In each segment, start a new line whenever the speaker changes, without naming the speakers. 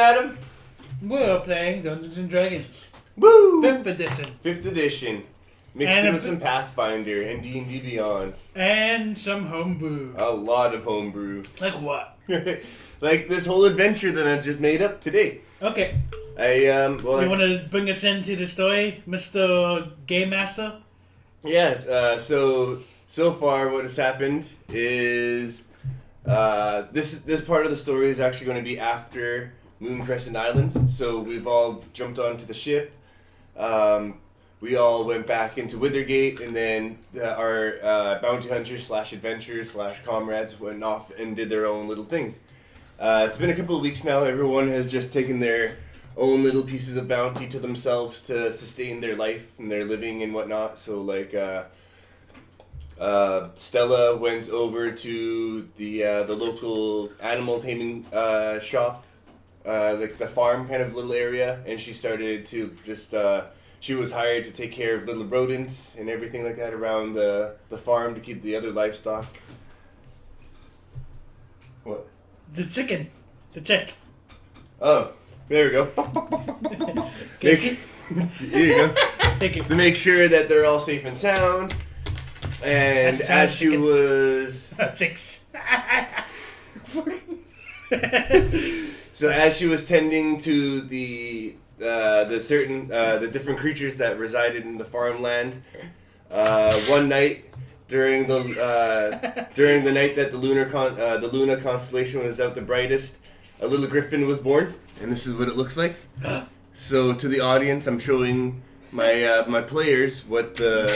Adam?
We're playing Dungeons and Dragons.
Woo!
5th edition.
5th edition. Mixed in with some Pathfinder and D&D Beyond.
And some homebrew.
A lot of homebrew.
Like what?
Like this whole adventure that I just made up today.
Okay.
You
want to bring us into the story, Mr. Game Master?
Yes. So far, what has happened is this part of the story is actually going to be after Moon Crescent Island. So we've all jumped onto the ship. We all went back into Withergate, and then our bounty hunters / adventurers / comrades went off and did their own little thing. It's been a couple of weeks now. Everyone has just taken their own little pieces of bounty to themselves to sustain their life and their living and whatnot. So like Stella went over to the local animal taming shop, like the farm kind of little area, and she started to just she was hired to take care of little rodents and everything like that around the farm to keep the other livestock. What?
The chicken. The chick.
Oh, there we go. Here you go.
Thank you.
To make sure that they're all safe and sound. And as she was...
Chicks.
So as she was tending to the different creatures that resided in the farmland, one night during the night that the Luna constellation was out the brightest, a little griffin was born, and this is what it looks like. So to the audience, I'm showing my players what the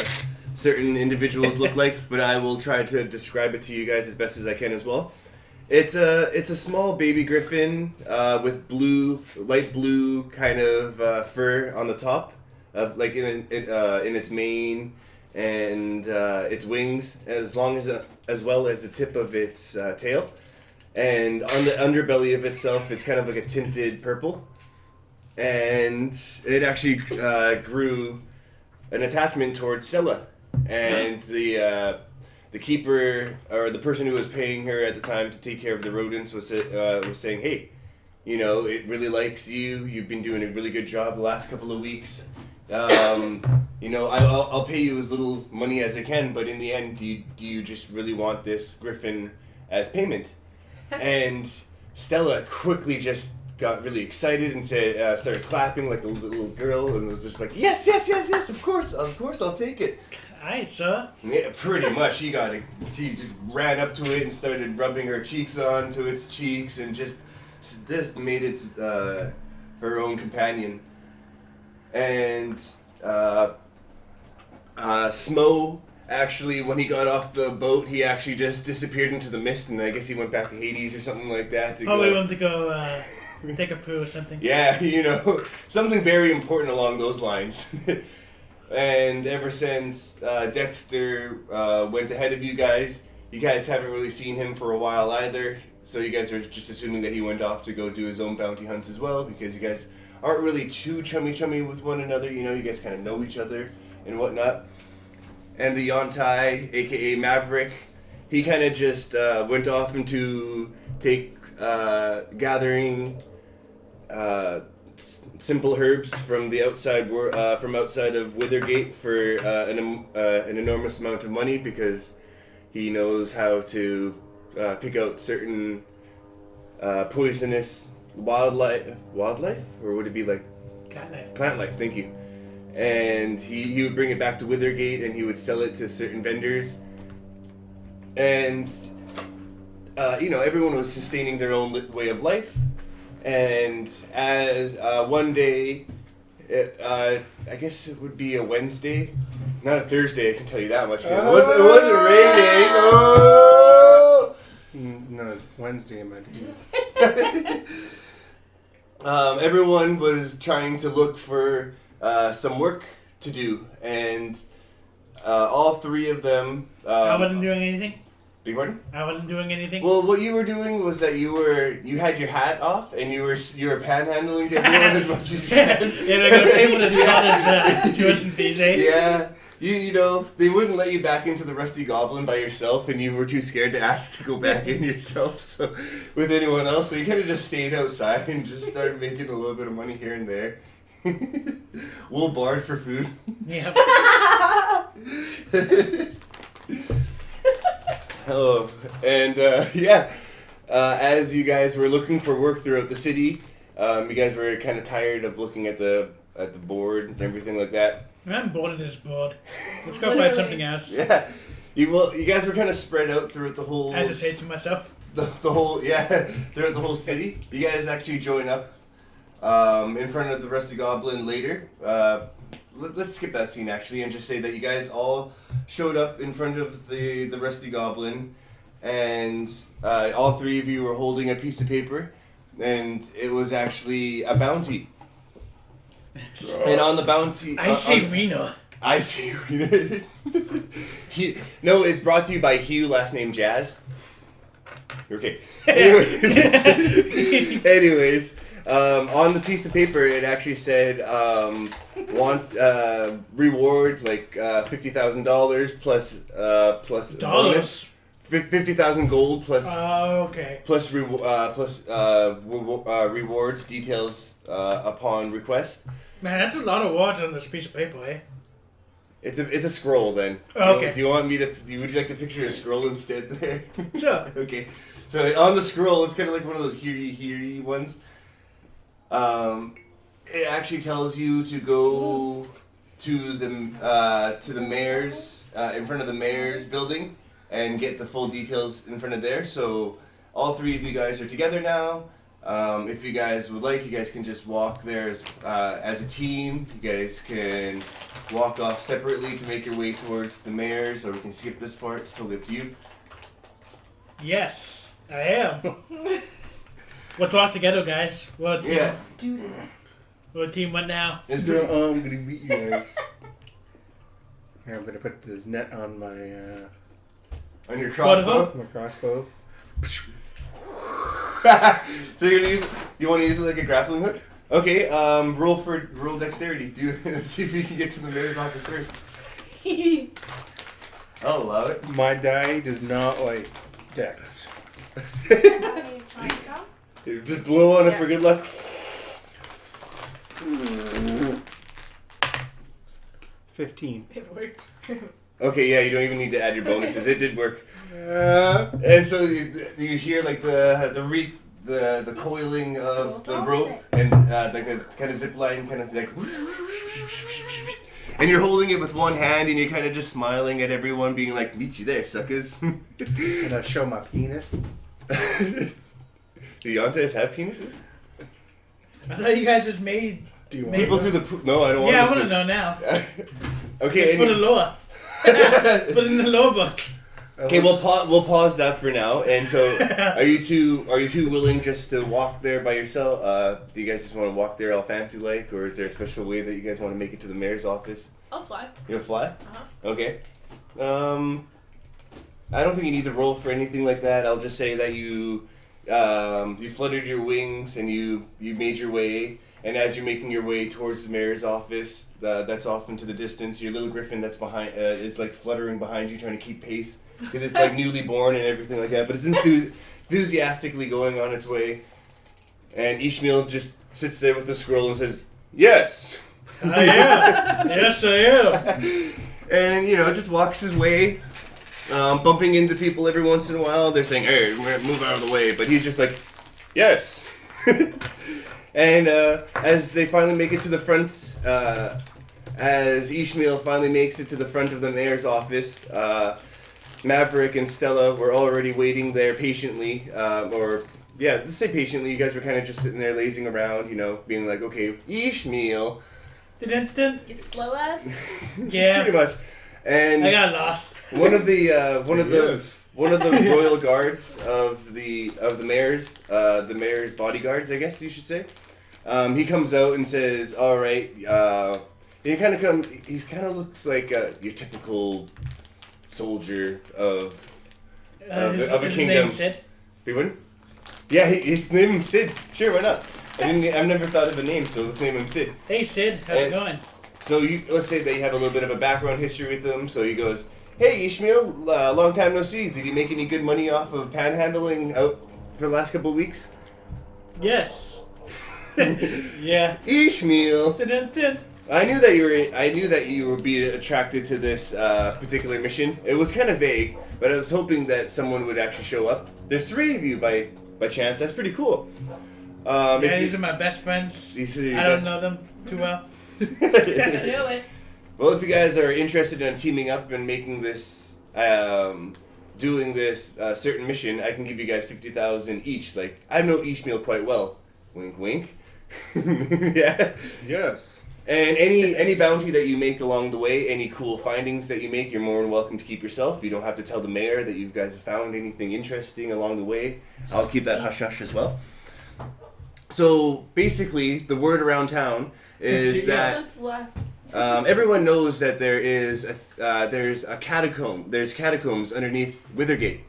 certain individuals look like, but I will try to describe it to you guys as best as I can as well. It's a small baby griffin with light blue kind of fur on the top, like in its mane and its wings, as well as the tip of its tail, and on the underbelly of itself, it's kind of like a tinted purple, and it actually grew an attachment towards Stella, and the keeper, or the person who was paying her at the time to take care of the rodents, was saying, hey, it really likes you. You've been doing a really good job the last couple of weeks. I'll pay you as little money as I can, but in the end, do you just really want this griffin as payment? And Stella quickly just got really excited and started clapping like a little girl, and was just like, yes, of course, I'll take it.
Aye, sir.
Yeah, pretty much. She just ran up to it and started rubbing her cheeks onto its cheeks, and just made it her own companion. And Smo, actually, when he got off the boat, he actually just disappeared into the mist, and I guess he went back to Hades or something like that.
Probably wanted to go take a poo or something.
Yeah, something very important along those lines. And ever since Dexter went ahead of you guys haven't really seen him for a while either. So you guys are just assuming that he went off to go do his own bounty hunts as well, because you guys aren't really too chummy with one another. You guys kind of know each other and whatnot. And the Yontai, aka Maverick, he kind of just went off into gathering simple herbs from the outside of Withergate for an enormous amount of money, because he knows how to pick out certain poisonous wildlife, or would it be like plant life? Thank you. And he would bring it back to Withergate, and he would sell it to certain vendors, and everyone was sustaining their own way of life. And as one day, I guess it would be a Wednesday, not a Thursday, I can tell you that much. It wasn't raining. Oh!
No, it's Wednesday in my dreams.
Everyone was trying to look for some work to do, and all three of them...
I wasn't doing anything?
Beg your pardon?
I wasn't doing anything?
Well, what you were doing was that you had your hat off, and you were panhandling to everyone as much as you can.
Yeah, they're going to pay for this tuition fees, eh?
Yeah. you know, they wouldn't let you back into the Rusty Goblin by yourself, and you were too scared to ask to go back in yourself, so with anyone else, so you kind of just stayed outside and just started making a little bit of money here and there. We'll barred for food.
Yeah.
Hello. And, as you guys were looking for work throughout the city, you guys were kind of tired of looking at the board and everything like that.
I'm bored of this board. Let's go find something else.
Yeah. You guys were kind of spread out throughout the whole...
As I say to myself.
The whole, throughout the whole city. You guys actually join up in front of the Rusty Goblin later. Let's skip that scene, actually, and just say that you guys all showed up in front of the Rusty Goblin, and all three of you were holding a piece of paper, and it was actually a bounty. And on the bounty...
I see Reno.
I see Reno. No, it's brought to you by Hugh, last name Jazz. Okay. Anyways, on the piece of paper, it actually said, reward, like, $50,00 plus bonus. 50,000 gold plus.
Okay.
Plus rewards details upon request.
Man, that's a lot of words on this piece of paper, eh?
It's a scroll then.
Okay.
Do you want me to? Would you like to picture a scroll instead there?
Sure.
Okay. So on the scroll, it's kind of like one of those heary ones. It actually tells you to go to the mayor's in front of the mayor's building and get the full details in front of there. So all three of you guys are together now. If you guys would like, you guys can just walk there as a team. You guys can walk off separately to make your way towards the mayor's, or we can skip this part. It's totally up to you.
Yes, I am. We'll talk together, guys. What team?
Yeah.
What team went now?
I'm gonna meet you guys. Here, I'm gonna put this net on my
On your crossbow.
my crossbow.
So you're gonna use it, you want to use it like a grappling hook? Okay. Roll dexterity. See if you can get to the mayor's office first. I'll allow it.
My die does not like dex.
Just blow on it for good luck.
15.
Okay, yeah, you don't even need to add your bonuses. It did work. And so you hear like the coiling of the rope and like a kind of zip line, kind of like, and you're holding it with one hand and you're kind of just smiling at everyone, being like, "Meet you there, suckers."
And I show my penis.
Do Yantes have penises?
I thought you guys just made...
Do you want
People through the No, I don't want.
Yeah, I
them
want to know now.
Okay.
It's for the lore. Put it in the lore book.
Okay, we'll pause that for now. And so, are you two willing just to walk there by yourself? Do you guys just want to walk there all fancy like, or is there a special way that you guys want to make it to the mayor's office?
I'll fly.
You'll fly?
Uh-huh.
Okay. I don't think you need to roll for anything like that. I'll just say that you fluttered your wings and you made your way. And as you're making your way towards the mayor's office, that's off into the distance. Your little griffin that's behind is like fluttering behind you, trying to keep pace because it's like newly born and everything like that. But it's enthusiastically going on its way. And Ishmael just sits there with the scroll and says, "Yes."
I am. Yes, I am.
And just walks his way, bumping into people every once in a while. They're saying, "Hey, move out of the way," but he's just like, "Yes." And as they finally make it to the front, as Ishmael finally makes it to the front of the mayor's office, Maverick and Stella were already waiting there patiently, let's say patiently. You guys were kind of just sitting there lazing around, being like, "Okay, Ishmael."
Dun-dun-dun.
You slow ass?
Yeah.
Pretty much. And
I got lost.
one of the royal guards of the mayor's bodyguards, I guess you should say. He comes out and says, "All right." He kind of looks like your typical soldier of a
His
kingdom.
name Sid?
Wait, what? Yeah, his name is Sid. Sure, why not? I've never thought of a name, so let's name him Sid.
Hey Sid, how's it going?
So let's say that you have a little bit of a background history with him. So he goes, "Hey Ishmael, long time no see. Did you make any good money off of panhandling out for the last couple of weeks?"
Yes. Yeah.
Ishmael.
Dun-dun-dun.
I knew that you would be attracted to this particular mission. It was kind of vague, but I was hoping that someone would actually show up. There's 3 of you by chance. That's pretty cool.
These are my best friends. I don't know them too well.
Do it.
Well, if you guys are interested in teaming up and making this, doing this certain mission, I can give you guys 50,000 each. Like, I know Ishmael quite well. Wink, wink. Yeah.
Yes.
And any bounty that you make along the way, any cool findings that you make, you're more than welcome to keep yourself. You don't have to tell the mayor that you guys have found anything interesting along the way. I'll keep that hush-hush as well. So, basically, the word around town is that everyone knows that there's a catacomb. There's catacombs underneath Withergate.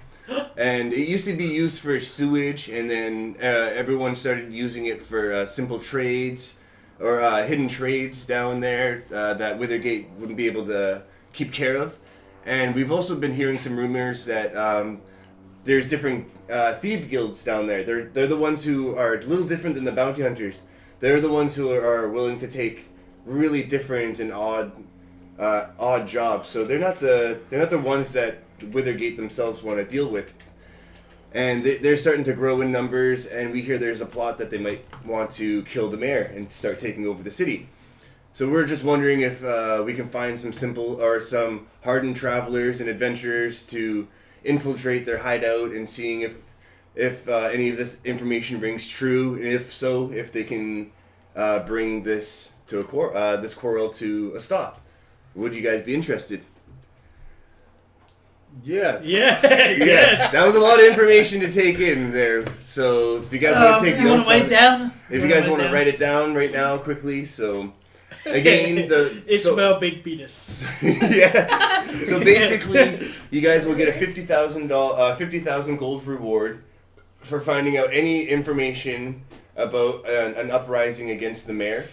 And it used to be used for sewage, and then everyone started using it for simple trades. Or hidden trades down there that Withergate wouldn't be able to keep care of. And we've also been hearing some rumors that there's different thief guilds down there. They're the ones who are a little different than the bounty hunters. They're the ones who are willing to take really different and odd jobs. So they're not the ones that Withergate themselves want to deal with. And they're starting to grow in numbers, and we hear there's a plot that they might want to kill the mayor and start taking over the city. So we're just wondering if we can find some hardened travelers and adventurers to infiltrate their hideout, and seeing if any of this information rings true, and if so, if they can bring this to this quarrel to a stop. Would you guys be interested?
Yes.
Yeah.
Yes. That was a lot of information to take in there. So if you guys want to take
you
notes,
want to write it down?
If you guys want to write it down right now quickly, so again,
Ishmael Big Beatus.
Yeah. So basically, you guys will get a $50,000 gold reward for finding out any information about an uprising against the mayor.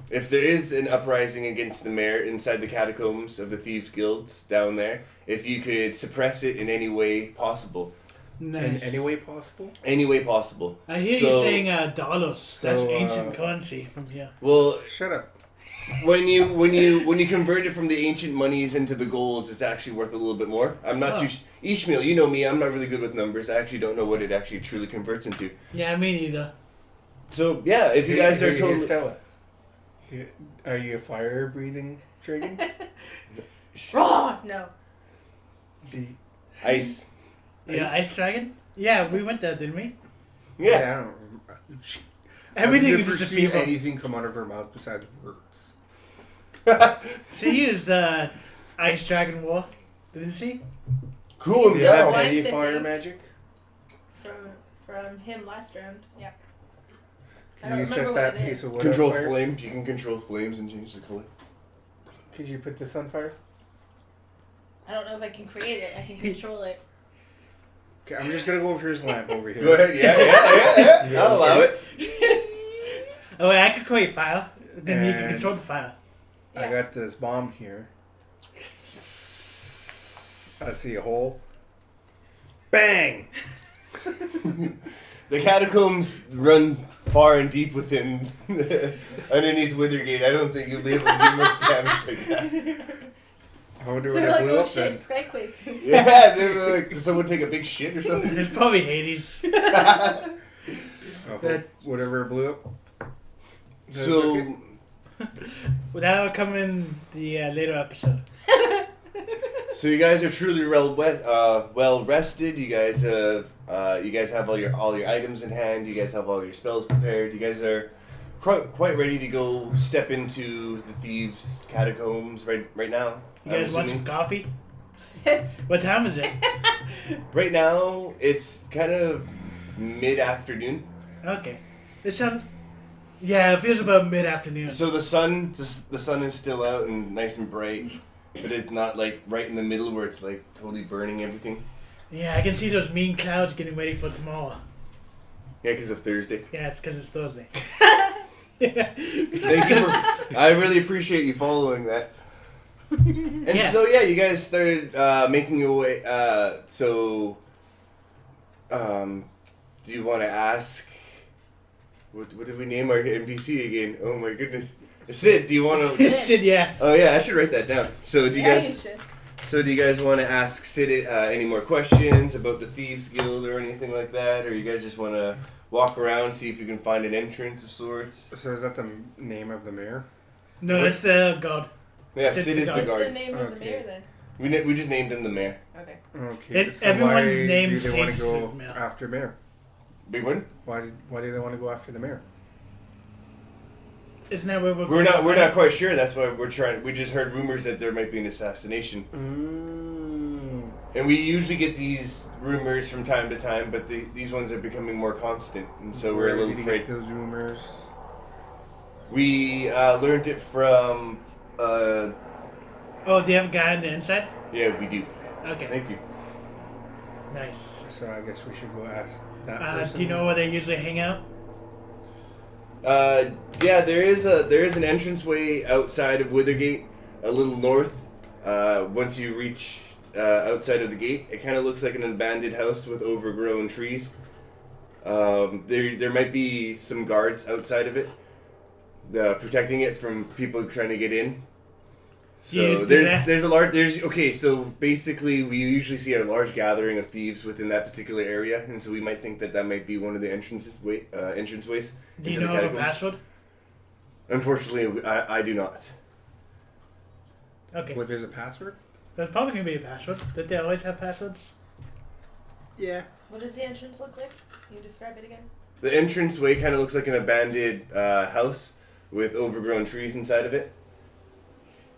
If there is an uprising against the mayor inside the catacombs of the Thieves Guilds down there, if you could suppress it in any way possible.
Nice.
In any way possible?
Any way possible.
I hear you saying dollars. That's ancient currency from here.
Well,
shut up.
When you convert it from the ancient monies into the golds, it's actually worth a little bit more. I'm not too... Ishmael, you know me, I'm not really good with numbers. I actually don't know what it actually truly converts into.
Yeah, me neither.
So, yeah, if you guys are totally...
Stella, are you a fire-breathing dragon?
No.
Ice.
Yeah, Ice Dragon? Yeah, we went there, didn't we?
Yeah.
I don't remember.
Everything
I've
was
never
just a
seen
fever.
anything come out of her mouth besides words.
She used the Ice Dragon War, didn't she?
Cool,
Do you have
yeah.
Once,
any
I
fire
think.
magic?
From him last round. Yeah. I
Can
don't
you
remember
set
what
that
it
piece
is.
of wood
Control
on fire?
flames. You can control flames and change the color.
Could you put this on fire?
I don't know if I can create it. I can control it.
Okay, I'm just gonna go over his lamp over here.
Go ahead. Yeah. I'll allow it.
Oh, wait, I could create fire. Then you can
And-
control the fire.
I got this bomb here. I see a hole. Bang!
The catacombs run far and deep within underneath Withergate. I don't think you'll be able to do much damage like that.
I wonder what
They're
I
like,
blew
oh
up then.
shit, Skyquake.
Yeah, they're like, did someone take a big shit or something?
It's probably Hades.
Whatever blew up.
So,
Okay.
Well, that'll come in the later episode.
so you guys are truly well rested. You guys have all your items in hand. You guys have all your spells prepared. You guys are quite ready to go step into the thieves' catacombs right now.
You guys want some coffee? What time is it?
Right now, it's kind of mid-afternoon.
Okay. Yeah, it feels about mid-afternoon.
So the sun is still out and nice and bright, but it's not like right in the middle where it's like totally burning everything.
Yeah, I can see those mean clouds getting ready for tomorrow.
Yeah, because of Thursday.
Yeah, it's because it's Thursday.
Thank you for. I really appreciate you following that. And
Yeah.
so yeah, you guys started making your way. Do you want to ask? What did we name our NPC again? Oh my goodness, Sid. Do you want to?
Sid, yeah.
Oh yeah, I should write that down. So do you
Yeah,
guys?
you should.
So do you guys want to ask Sid any more questions about the Thieves Guild or anything like that, or you guys just want to walk around, see if you can find an entrance of sorts?
So is that the name of the mayor?
No, that's the god.
Yeah,
Sid's
Sid
the
is the
guard.
What's the
guard.
name of the
Okay.
mayor then?
We just named him the mayor.
Okay.
Okay.
Everyone's
why
name
do they want to
changes
go
to mayor.
after mayor?
Big one.
Why do they want to go after the mayor?
Isn't that where
We're not quite sure. That's why we're trying. We just heard rumors that there might be an assassination, and we usually get these rumors from time to time, but these ones are becoming more constant, and so we're a little
Where did you
afraid.
get those rumors?
We learned it from.
Oh, do you have a guy on the inside?
Yeah, we do.
Okay.
Thank you.
Nice.
So I guess we should go ask that person.
Do you know where they usually hang out?
Yeah, there is an entranceway outside of Withergate, a little north. Once you reach outside of the gate, it kind of looks like an abandoned house with overgrown trees. There might be some guards outside of it, protecting it from people trying to get in. So so basically we usually see a large gathering of thieves within that particular area, and so we might think that might be one of the entranceways.
Do you
into the
know of a
catacombs.
password?
Unfortunately, I do not.
Okay.
Well, there's a password?
There's probably going to be a password. Did they always have passwords?
Yeah.
What does the entrance look like? Can you describe it again?
The entranceway kind of looks like an abandoned house with overgrown trees inside of it.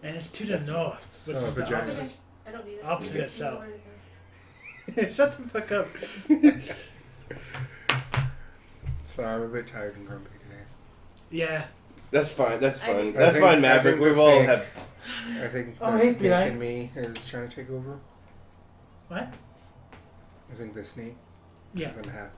And it's to the north, which
So
is the
vagina.
opposite.
I don't need it.
Opposite
Just
itself.
ignore it.
Shut the fuck up.
So I'm a bit tired and grumpy today.
Yeah.
That's fine. That's
I
fine.
think-
That's fine,
I
Maverick.
think
We've
the
all
snake-
have.
I think
Oh,
the
hey,
snake
Eli.
in me is trying to take over.
What?
I think the snake
Yeah.
doesn't have.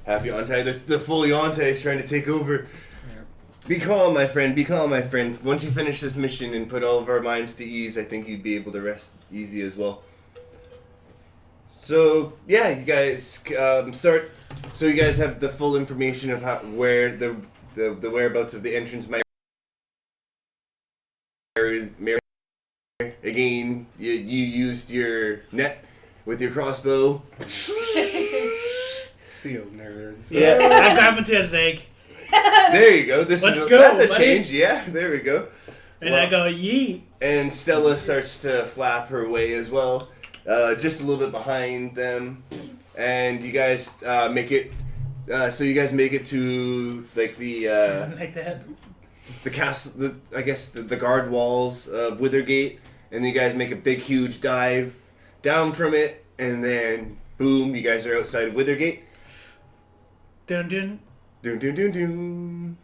Have you Yontai? The full Yontai is trying to take over.
Yeah.
Be calm, my friend. Be calm, my friend. Once you finish this mission and put all of our minds to ease, I think you'd be able to rest easy as well. So yeah, you guys start. So you guys have the full information of where the whereabouts of the entrance might. Again, you used your net with your crossbow.
Sealed nerds.
Yeah.
I grab into his leg,
There you go. That's
go,
a
buddy.
change. Yeah, there we go.
and I go, yeet.
And Stella starts to flap her way as well, just a little bit behind them. And you guys make it. So you guys make it to like the
like that.
castle. I guess the guard walls of Withergate, and you guys make a big, huge dive down from it, and then boom, you guys are outside of Withergate.
Dun dun.
Doom, doom, doom, doom.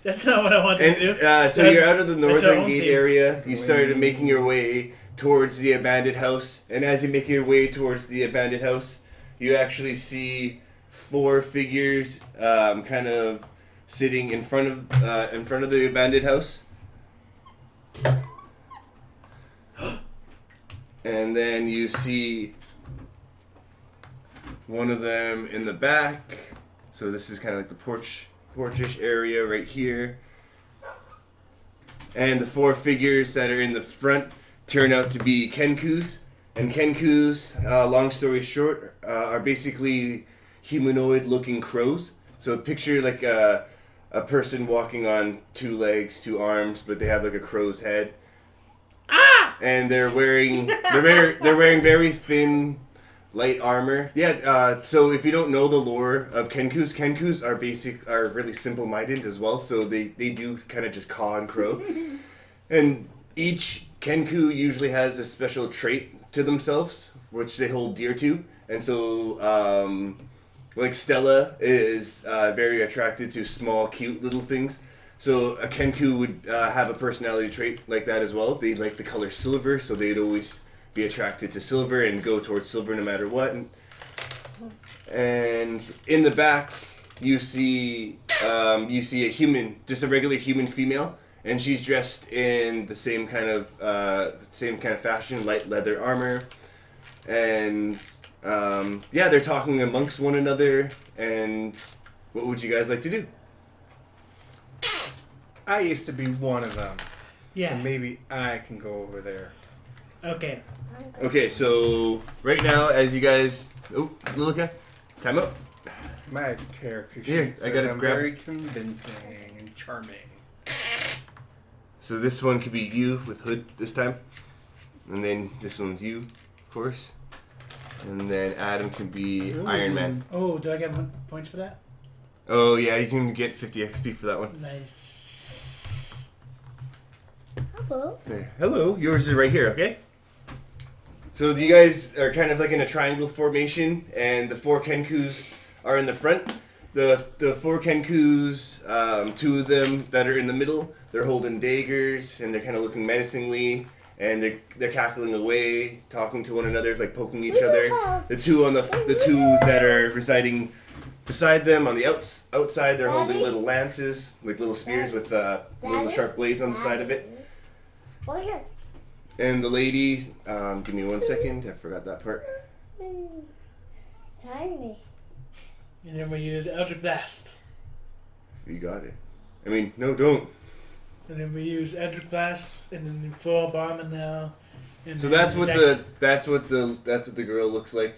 That's not what I wanted to do.
And so you're out of the
That's our
northern
own
gate
thing.
area. You started making your way towards the abandoned house, and as you make your way towards the abandoned house, you actually see 4 figures, kind of sitting in front of the abandoned house. And then you see one of them in the back. So this is kind of like the porchish area right here. And the 4 figures that are in the front turn out to be Kenkus. And Kenkus, long story short, are basically humanoid-looking crows. So picture like a person walking on 2 legs, 2 arms, but they have like a crow's head. And they're wearing very thin, light armor. Yeah. So if you don't know the lore of Kenkus are really simple-minded as well. So they do kind of just caw and crow. And each Kenku usually has a special trait to themselves, which they hold dear to. And so, like Stella is very attracted to small, cute little things. So a Kenku would have a personality trait like that as well. They like the color silver, so they'd always be attracted to silver and go towards silver no matter what. And in the back, you see you see a human, just a regular human female, and she's dressed in the same kind of fashion, light leather armor, and they're talking amongst one another. And what would you guys like to do?
I used to be one of them.
Yeah.
So maybe I can go over there.
Okay.
Okay, so right now, as you guys, little guy, time out.
My character sheet
Here, I
says
gotta
I'm
grab-
very convincing and charming.
So this one could be you with Hood this time, and then this one's you, of course, and then Adam can be Iron Man.
Oh, do I get points for that?
Oh yeah, you can get 50 XP for that one.
Nice.
Hello.
There. Hello, yours is right here. Okay. So you guys are kind of like in a triangle formation, and the 4 Kenkus are in the front. The 4 Kenkus, 2 of them that are in the middle, they're holding daggers, and they're kind of looking menacingly, and they're cackling away, talking to one another, like poking each other. The two that are residing beside them on the outside, they're holding little lances, like little spears with little sharp blades on the side of it.
Oh, here.
And the lady, give me 1 second, I forgot that part.
Tiny.
And then we use Eldritch Blast.
You got it. I mean, no, don't.
And then we use Eldritch Blast, and then full bomb in now.
So that's what the girl looks like.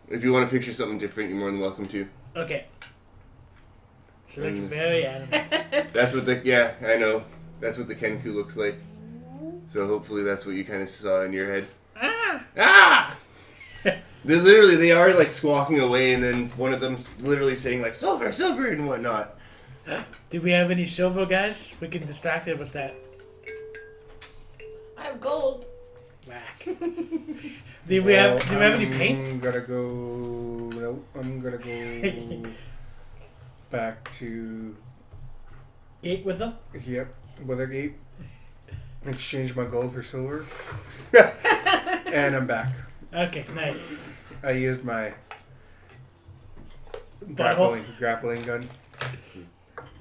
If you want to picture something different, you're more than welcome to.
Okay. So it's very anime.
That's what I know. That's what the Kenku looks like. So hopefully that's what you kind of saw in your head. Ah! They are like squawking away, and then one of them's literally saying like silver, silver, and whatnot.
Do we have any silver, guys? We can distract it. What's that?
I have gold.
Whack. Do we have any paint?
I'm gonna go back to
Gate with them?
Weathergate. Exchange my gold for silver. And I'm back.
Okay, nice.
I used my
Butthole?
grappling gun.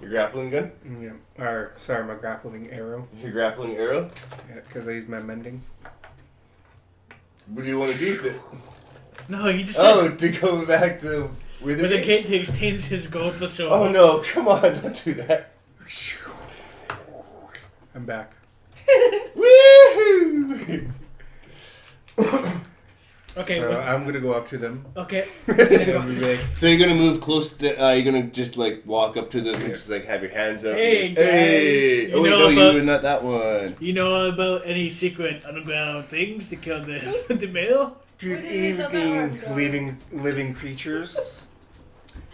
Your grappling gun?
Yeah. My grappling arrow.
Your grappling arrow?
Yeah, because I used my mending.
What do you want to do with it?
No, you just said
To go back to
with the gate to exchange his gold for silver.
Oh no, come on, don't do that.
I'm back.
Woohoo!
Okay.
So I'm gonna go up to them.
Okay.
And I'll be like,
So you're gonna move close to, you're gonna just like walk up to them and just like have your hands up.
Hey, guys,
Hey!
you
Oh wait,
know
no,
about-
you not that one.
You know about any secret underground things to kill the mail?
Good
What is about
evening,
our
living creatures.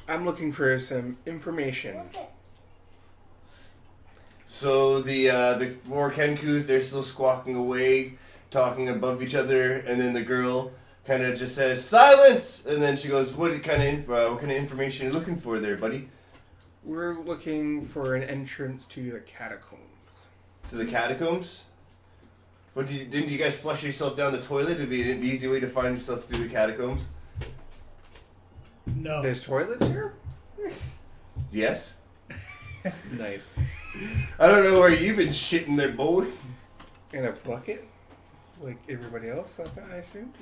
I'm looking for some information.
So the 4 Kenkus, they're still squawking away, talking above each other, and then the girl kind of just says silence, and then she goes, "What kind of information are you looking for there, buddy?"
We're looking for an entrance to the catacombs.
To the catacombs. Didn't you guys flush yourself down the toilet? It'd be an easy way to find yourself through the catacombs.
No.
There's toilets here?
Yes.
Nice.
I don't know where you've been shitting there, boy.
In a bucket? Like everybody else, I assume?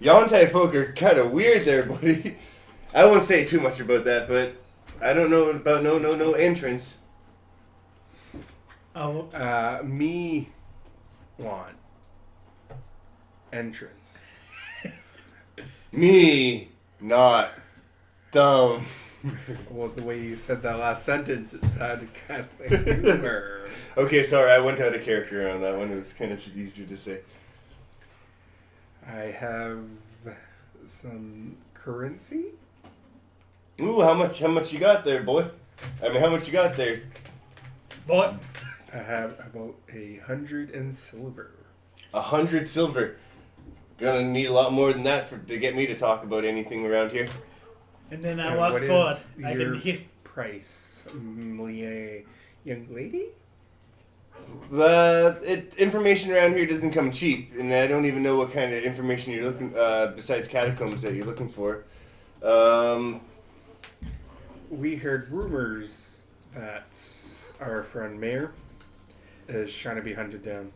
Yontai folk are kind of weird there, buddy. I won't say too much about that, but I don't know about no entrance.
Oh,
Me want entrance.
Me, not dumb.
Well, the way you said that last sentence, it sounded kind of like humor.
Okay, sorry, I went out of character on that one. It was kind of just easier to say.
I have some currency.
Ooh, how much you got there, boy? I mean, how much you got there?
boy.
I have about 100 in silver.
100 silver. Gonna need a lot more than that to get me to talk about anything around here.
And then I
And
walk
what is
forward. I
your
can hear.
price, young lady?
Information around here doesn't come cheap, and I don't even know what kind of information you're looking, besides catacombs, that you're looking for.
we heard rumors that our friend Mayor is trying to be hunted down.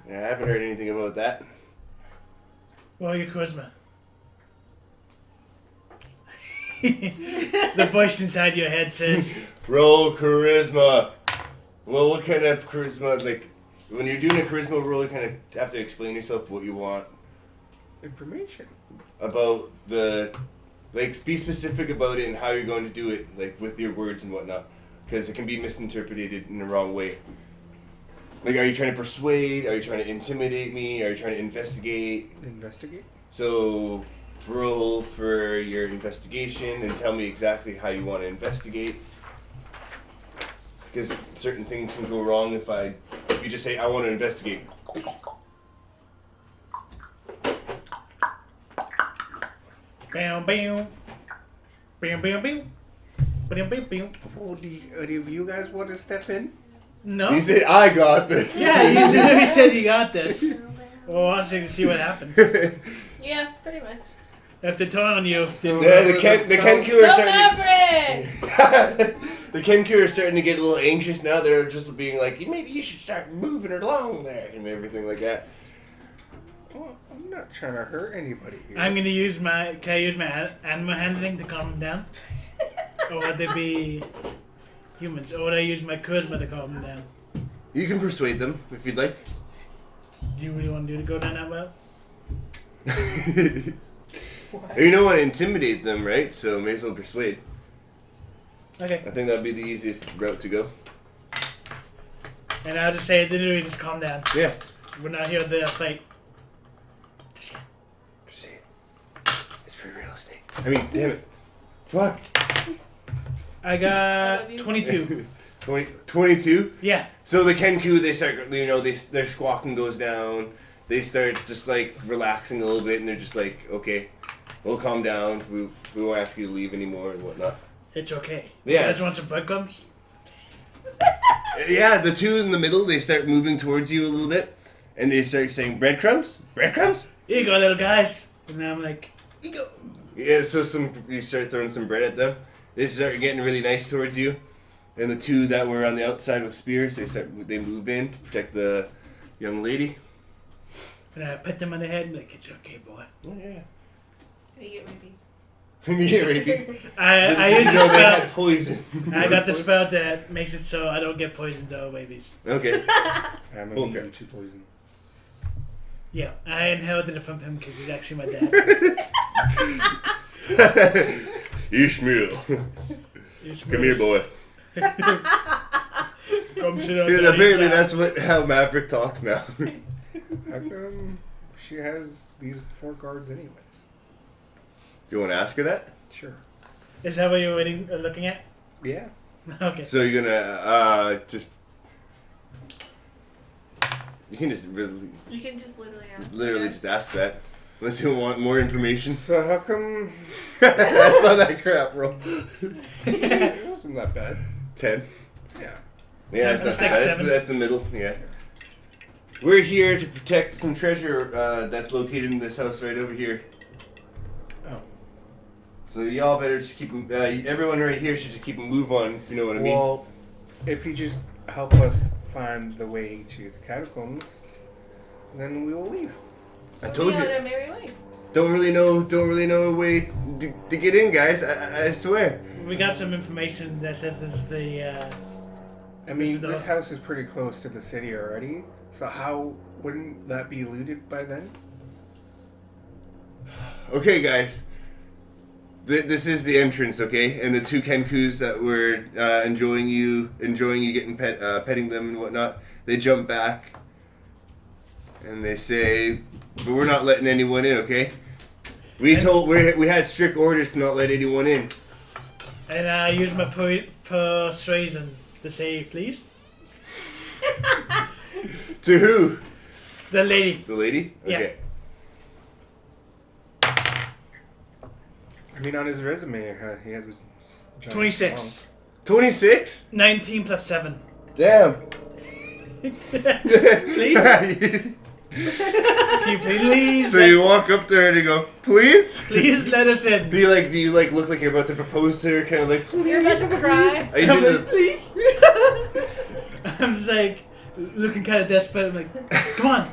Yeah, I haven't heard anything about that.
Roll your charisma. The voice inside your head says,
Roll charisma. Well, what kind of charisma? Like, when you're doing a charisma roll, you kind of have to explain yourself what you want
Information.
about the. Like, be specific about it and how you're going to do it, like, with your words and whatnot. Because it can be misinterpreted in the wrong way. Like, are you trying to persuade? Are you trying to intimidate me? Are you trying to investigate?
Investigate?
So, roll for your investigation and tell me exactly how you want to investigate. Because certain things can go wrong if you just say, I want to investigate.
bam, bam, bam, bam, bam, bam, bam, bam.
Oh, do any of you guys want to step in?
No.
You said, I got this.
Yeah, you literally said you got this. We're watching to see what happens.
Yeah, pretty much.
If they turn on you,
Yeah, the Kenku are
Go
starting.
Maverick!
The Kenku are starting to get a little anxious now. They're just being like, maybe you should start moving along there and everything like that.
Well, I'm not trying to hurt anybody here.
I'm gonna use my. Can I use my animal handling to calm them down? Or would they be humans? Or would I use my charisma to calm them down?
You can persuade them if you'd like.
Do you really want to go down that well?
You don't want to intimidate them, right? So may as well persuade.
Okay.
I think that'd be the easiest route to go.
And I'll just say, literally, just calm down.
Yeah.
We're not here to fight.
Proceed. It's for real estate. I mean, damn it. Fuck.
I got 22.
22?
Yeah.
So the Kenku, they start, their squawking goes down. They start just like relaxing a little bit, and they're just like, okay, we'll calm down. We won't ask you to leave anymore and whatnot.
It's okay.
Yeah.
You guys want some breadcrumbs?
Yeah, the two in the middle, they start moving towards you a little bit, and they start saying, breadcrumbs? Breadcrumbs?
Here you go, little guys. And I'm like, here you go.
Yeah, so you start throwing some bread at them. They start getting really nice towards you. And the two that were on the outside with spears, they move in to protect the young lady.
And I pet them on the head and be like, it's okay, boy.
Oh, yeah.
And you get rabies.
Yeah, rabies.
I use the
They had
spell.
poison.
I got the spell that makes it so I don't get poisoned though, babies.
Okay.
I'm
Okay.
immune to poison.
Yeah, I inherited it from him because he's actually my dad.
Ishmael.
He's
Come here, boy.
Come sit on
Dude,
the
apparently
lap.
that's how Maverick talks now.
How come she has these 4 cards anyways?
Do you want to ask her that?
Sure.
Is that what you're looking at?
Yeah.
Okay.
So you're gonna just... You can just
You can just ask.
literally just ask that. Unless you want more information.
So how come
I saw that crap roll.
it wasn't that bad?
10.
Yeah.
Yeah, that's, not
Six,
bad.
seven.
That's the middle. Yeah. We're here to protect some treasure that's located in this house right over here.
Oh.
So y'all better just keep everyone right here should just keep a move on, if you know what I mean.
Well, if you just help us find the way to the catacombs, then we will leave.
I told
On
you.
their merry way.
Don't really know a way to get in, guys. I swear.
We got some information that says this is the.
I mean,
the-
this house is pretty close to the city already, so how wouldn't that be looted by then?
Okay, guys. This is the entrance, okay? And the two Kenkus that were enjoying you getting petting them and whatnot, they jump back and they say, "But we're not letting anyone in, okay? We had strict orders to not let anyone in."
And I use my persuasion to say, please.
To who?
The lady.
The lady?
Yeah.
Okay.
I mean, on his resume, he has a giant
26.
26?
19 plus 7.
Damn.
Please? Can you please?
So you walk up to her and you go, please?
Please let us in.
Do you look like you're about to propose to her, kind of like, please?
You're about to cry.
Are you
I'm
doing
like,
the,
please. I'm just like looking kind of desperate. I'm like, come on.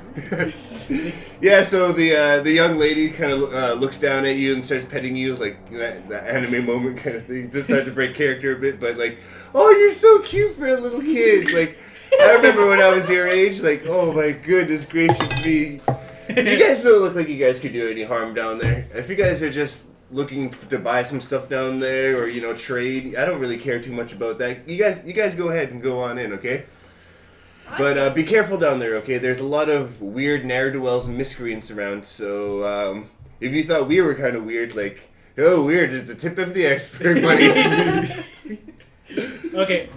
Yeah, so the young lady kind of looks down at you and starts petting you, like that anime moment kind of thing. Just starts to break character a bit, but like, oh, you're so cute for a little kid. Like, I remember when I was your age, like, oh my goodness gracious me. You guys don't look like you guys could do any harm down there. If you guys are just looking to buy some stuff down there or, trade, I don't really care too much about that. You guys go ahead and go on in, okay? But be careful down there, okay? There's a lot of weird ne'er-do-wells and miscreants around, so if you thought we were kind of weird, like, oh, weird is the tip of the iceberg, buddies.
Okay.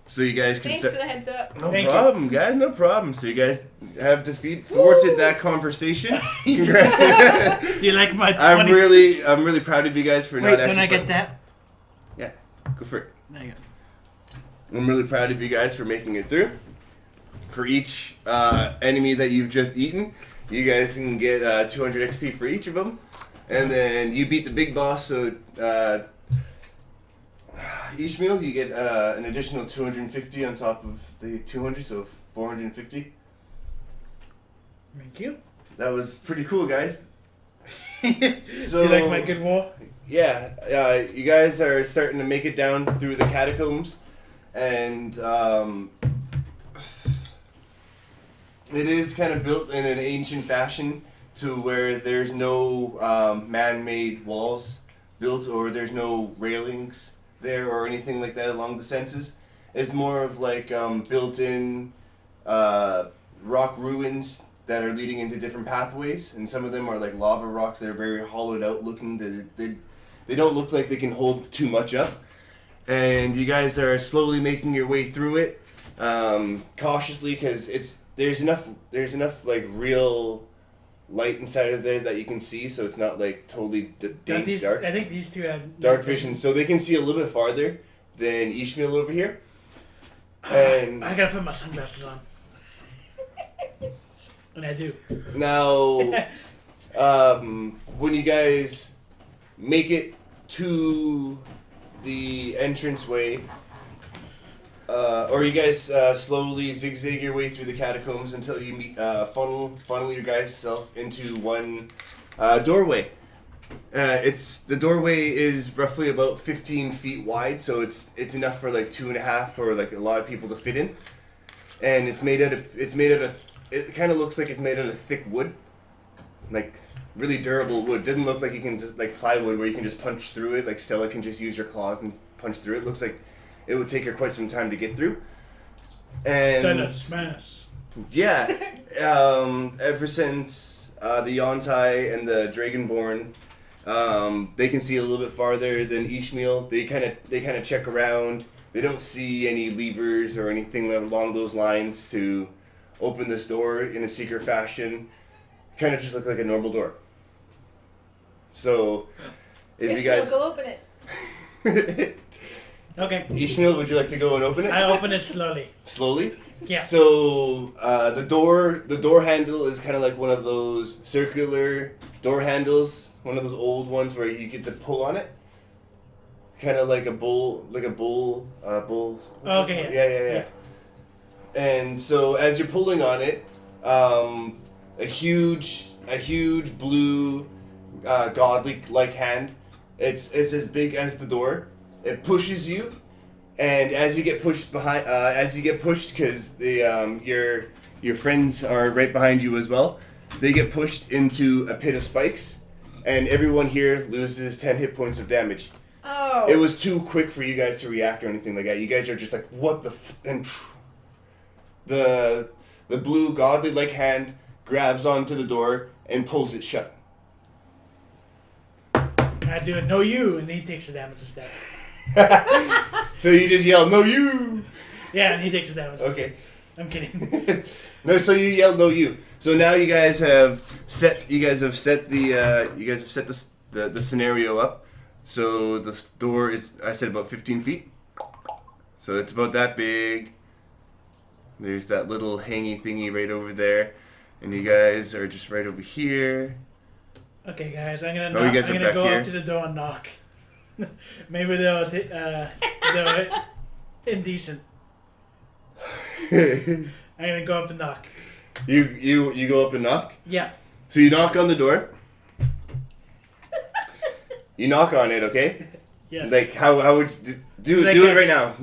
So you guys can
Thanks for the heads up.
No
Thank
problem, guys, no problem. So you guys have thwarted that conversation.
Do you like my 20?
I'm really proud of you guys for
Wait,
not
can
actually...
I get that?
Yeah, go for it.
There you go.
I'm really proud of you guys for making it through. For each enemy that you've just eaten, you guys can get 200 XP for each of them. And then you beat the big boss, so each meal you get an additional 250 on top of the 200, so 450.
Thank you.
That was pretty cool, guys. So
You like my good war?
Yeah, you guys are starting to make it down through the catacombs, and it is kind of built in an ancient fashion to where there's no man-made walls built, or there's no railings there or anything like that along the fences. It's more of like built-in rock ruins that are leading into different pathways, and some of them are like lava rocks that are very hollowed out looking. They don't look like they can hold too much up. And you guys are slowly making your way through it, cautiously, because there's enough like real light inside of there that you can see, so it's not like totally dark.
I think these two have
Dark vision, so they can see a little bit farther than Ishmael over here. And
I gotta put my sunglasses on. And I do.
now, when you guys make it to the entranceway, or you guys slowly zigzag your way through the catacombs until you meet funnel your guys self into one doorway. The doorway is roughly about 15 feet wide, so it's enough for like 2.5 for like a lot of people to fit in. And it kind of looks like it's made out of thick wood, like really durable wood. Doesn't look like you can just like plywood where you can just punch through it. Like Stella can just use your claws and punch through it. Looks like it would take her quite some time to get through. And
Stella smash.
yeah, ever since the Yontai and the Dragonborn, they can see a little bit farther than Ishmael. They kind of check around. They don't see any levers or anything along those lines to open this door in a secret fashion. Kind of just look like a normal door. So, if you guys
go open it.
Okay.
Ishmael, would you like to go and open it?
I open it slowly.
Slowly?
Yeah.
So the door handle is kind of like one of those circular door handles, one of those old ones where you get to pull on it, kind of like a bull.
Oh, okay.
Yeah. And so as you're pulling on it, a huge blue godly like hand. It's as big as the door. It pushes you. And as you get pushed because your friends are right behind you as well, they get pushed into a pit of spikes, and everyone here loses 10 hit points of damage.
Oh.
It was too quick for you guys to react or anything like that. You guys are just like, what the and the blue godly like hand grabs onto the door and pulls it shut.
I do it, no you, and he takes the damage instead.
So you just yell, "No you!"
Yeah, and he takes the damage.
Okay.
I'm kidding.
No, so you yell, "No you!" So now you guys have set the scenario up. So the door is, I said, about 15 feet. So it's about that big. There's that little hangy thingy right over there. And you guys are just right over here.
Okay, guys, I'm gonna
Oh, you guys are back
go
here?
up to the door and knock. Maybe they're indecent. I'm gonna go up and knock.
You go up and knock?
Yeah.
So you knock on the door. You knock on it, okay?
Yes.
Like how would you do
Like
it right now?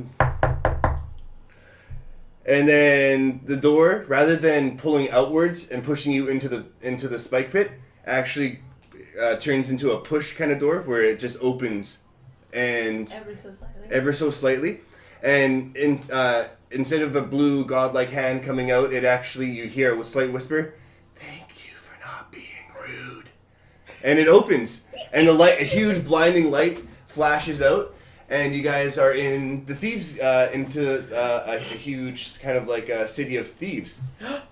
And then the door, rather than pulling outwards and pushing you into the spike pit, actually turns into a push kind of door where it just opens and ever so slightly. And instead of a blue godlike hand coming out, it actually, you hear a slight whisper, "Thank you for not being rude." And it opens, and a huge blinding light flashes out, and you guys are in the thieves, into a huge kind of like a city of thieves.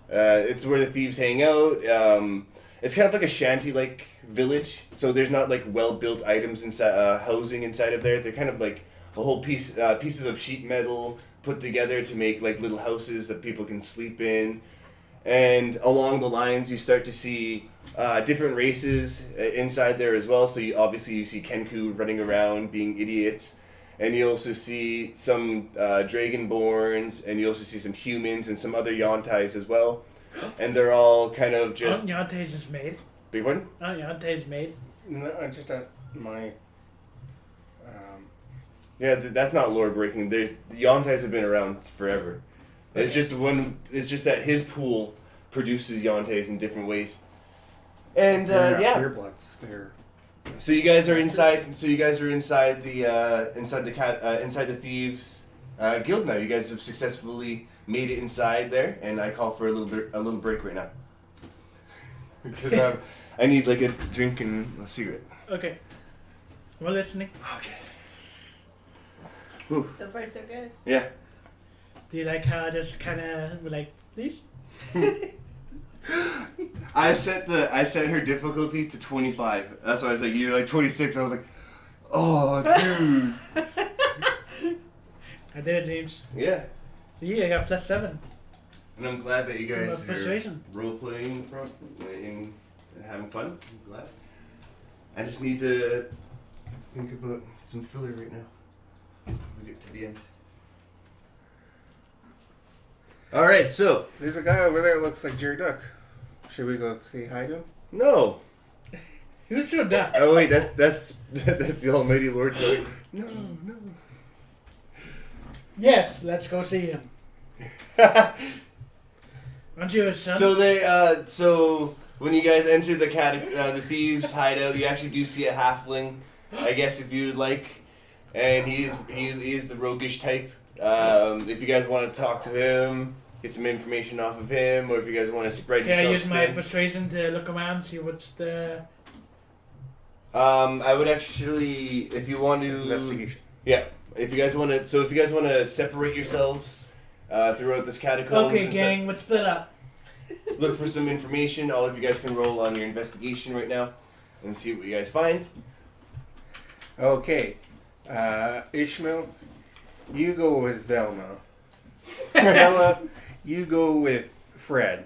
It's where the thieves hang out. It's kind of like a shanty-like village, so there's not like well-built items inside, housing inside of there. They're kind of like a whole pieces of sheet metal put together to make like little houses that people can sleep in. And along the lines, you start to see different races inside there as well. So you see Kenku running around being idiots, and you also see some Dragonborns, and you also see some humans and some other Yontais as well. And they're all kind of just.
Yontais is made.
Big one?
Yontais made.
No, I just my.
Yeah, that's not lore breaking. The Yontais have been around forever. Okay. It's just that his pool produces Yontais in different ways. And yeah.
Purebloods. They're.
So you guys are inside. So you guys are inside the inside the thieves guild now. You guys have successfully made it inside there, and I call for a little break right now because I need like a drink and a cigarette.
Okay, we're listening.
Okay.
So far, so good.
Yeah.
Do you like how I just kind of like this?
I set her difficulty to 25. That's why I was like, you're like 26. I was like, oh, dude.
I did it, James.
Yeah.
Yeah, I got +7.
And I'm glad that you guys
persuasion.
are role playing and having fun. I'm glad. I just need to think about some filler right now. We get to the end. All right, so
There's a guy over there that looks like Jerry Duck. Should we go say hi to him?
no.
Who's your duck?
Oh wait, that's the Almighty Lord. No.
Yes, let's go see him. Aren't you his son?
So when you guys enter the thieves' hideout, you actually do see a halfling, I guess if you'd like, and he is the roguish type. If you guys want to talk to him, get some information off of him, or if you guys want to spread yourself
Can I use my
thin.
persuasion to look around, see what's the...
I would actually, if you want to...
Investigation.
Yeah. If you guys want to separate yourselves throughout this catacombs.
Okay, gang, let's split up.
Look for some information. All of you guys can roll on your investigation right now and see what you guys find.
Okay. Ishmael, you go with Velma. Stella, you go with Fred.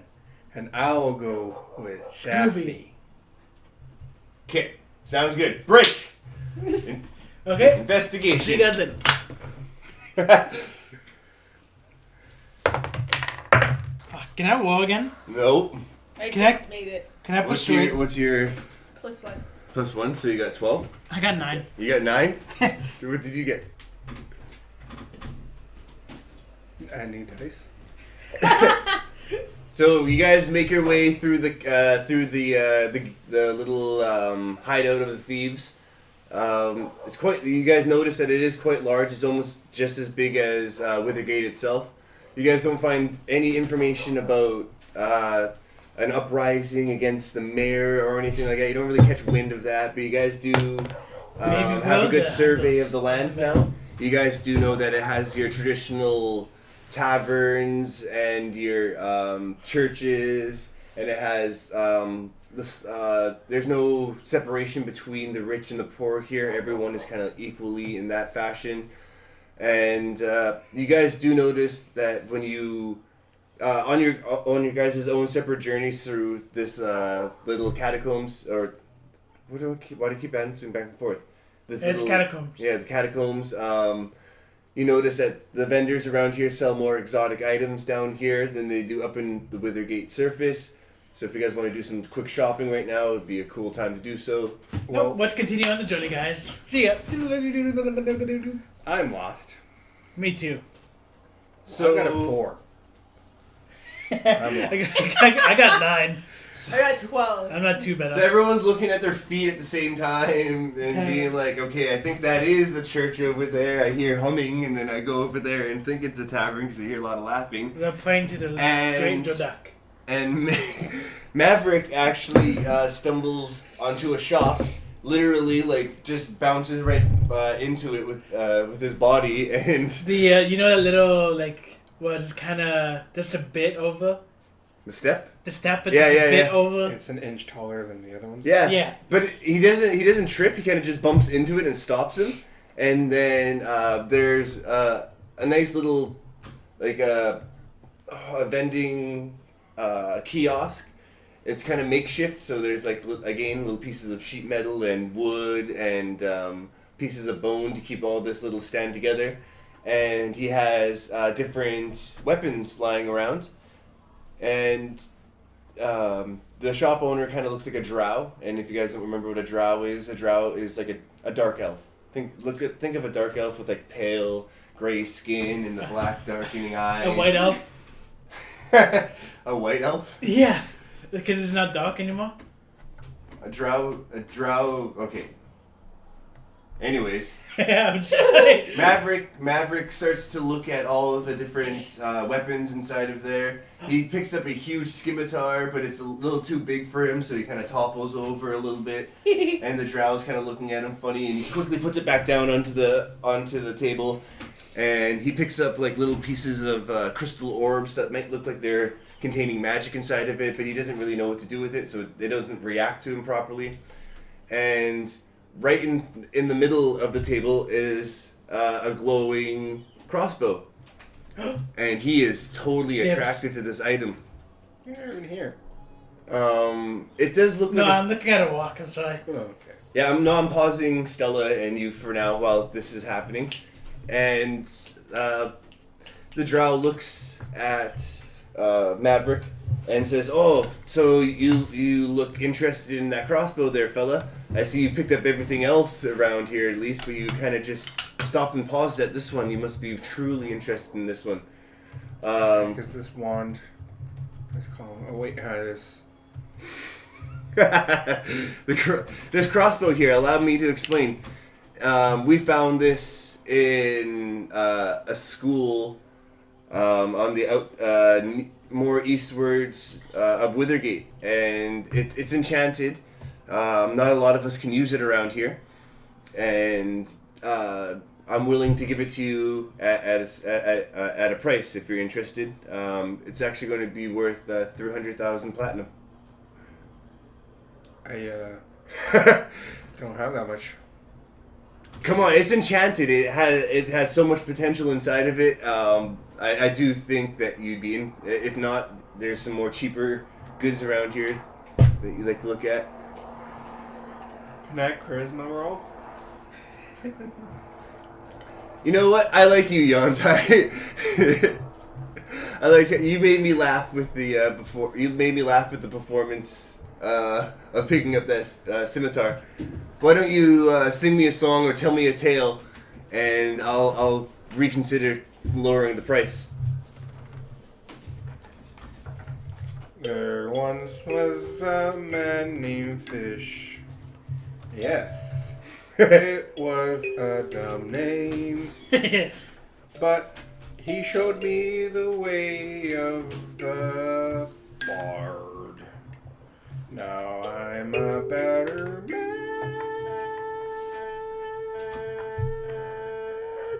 And I'll go with Daphne.
Okay. Sounds good. Break!
Okay.
Investigation.
She does it. Fuck, can I roll again?
Nope.
I
Can
just made it.
Can I
What's
persuade?
your
+1.
+1? So you got 12?
I got 9.
You got 9? What did you get?
I need dice.
So you guys make your way through the little hideout of the thieves. It's quite. You guys notice that it is quite large. It's almost just as big as Withergate itself. You guys don't find any information about an uprising against the mayor or anything like that. You don't really catch wind of that, but you guys do have a good survey of the land now. You guys do know that it has your traditional taverns and your churches, and it has there's no separation between the rich and the poor here. Everyone is kind of equally in that fashion. And you guys do notice that when you on your guys' own separate journeys through this little catacombs, or why do I keep bouncing back and forth?
It's catacombs.
Yeah, the catacombs. You notice that the vendors around here sell more exotic items down here than they do up in the Withergate surface. So if you guys want to do some quick shopping right now, it'd be a cool time to do so.
Well, let's continue on the journey, guys. See ya.
I'm lost.
Me too.
So
I got a 4.
I got 9.
I got 12.
I'm not too bad.
So everyone's looking at their feet at the same time and being like, okay, I think that is a church over there. I hear humming, and then I go over there and think it's a tavern because I hear a lot of laughing.
They're playing to the
And-
Great Jodak.
And Maverick actually stumbles onto a shop, literally like just bounces right into it with his body, and
The you know that little like was kind of just a bit over
the step.
the step, but
Yeah,
just
yeah,
a bit
yeah.
over.
It's an inch taller than the other ones.
Yeah.
Yeah.
But he doesn't trip. He kind of just bumps into it and stops him. And then there's a nice little like a vending kiosk. It's kind of makeshift, so there's like again little pieces of sheet metal and wood and pieces of bone to keep all this little stand together. And he has different weapons lying around. And the shop owner kind of looks like a drow, and if you guys don't remember what a drow is like a dark elf. Think of a dark elf with like pale gray skin and the black darkening eyes.
A white elf.
A white elf?
Yeah, because it's not dark anymore.
A drow. Okay. Anyways,
I'm sorry.
Maverick starts to look at all of the different weapons inside of there. He picks up a huge scimitar, but it's a little too big for him, so he kind of topples over a little bit. And the drow's kind of looking at him funny, and he quickly puts it back down onto the table. And he picks up like little pieces of crystal orbs that might look like they're containing magic inside of it, but he doesn't really know what to do with it, so it doesn't react to him properly. And right in the middle of the table is a glowing crossbow. And he is totally attracted to this item.
You're in here.
It does look
No,
like
I'm looking at a walk. I'm sorry.
Oh, okay.
Yeah, I'm pausing Stella and you for now while this is happening. And the drow looks at Maverick and says, "Oh, so you look interested in that crossbow there, fella. I see you picked up everything else around here at least, but you kind of just stopped and paused at this one. You must be truly interested in this one."
Because this wand, let's call him. Oh wait, this.
This crossbow here, allow me to explain. We found this in a school on the more eastwards of Withergate, and it's enchanted. Not a lot of us can use it around here, and I'm willing to give it to you at a price if you're interested. It's actually going to be worth 300,000 platinum.
I don't have that much.
Come on, it's enchanted. It has so much potential inside of it. I do think that you'd be in. If not, there's some more cheaper goods around here that you like to look at.
Can I charisma roll?
You know what? I like you, Yontai. I like you. Made me laugh with the You made me laugh with the performance of picking up that scimitar. Why don't you sing me a song or tell me a tale, and I'll reconsider lowering the price.
There once was a man named Fish. Yes. It was a dumb name, but he showed me the way of the bard. Now I'm a better man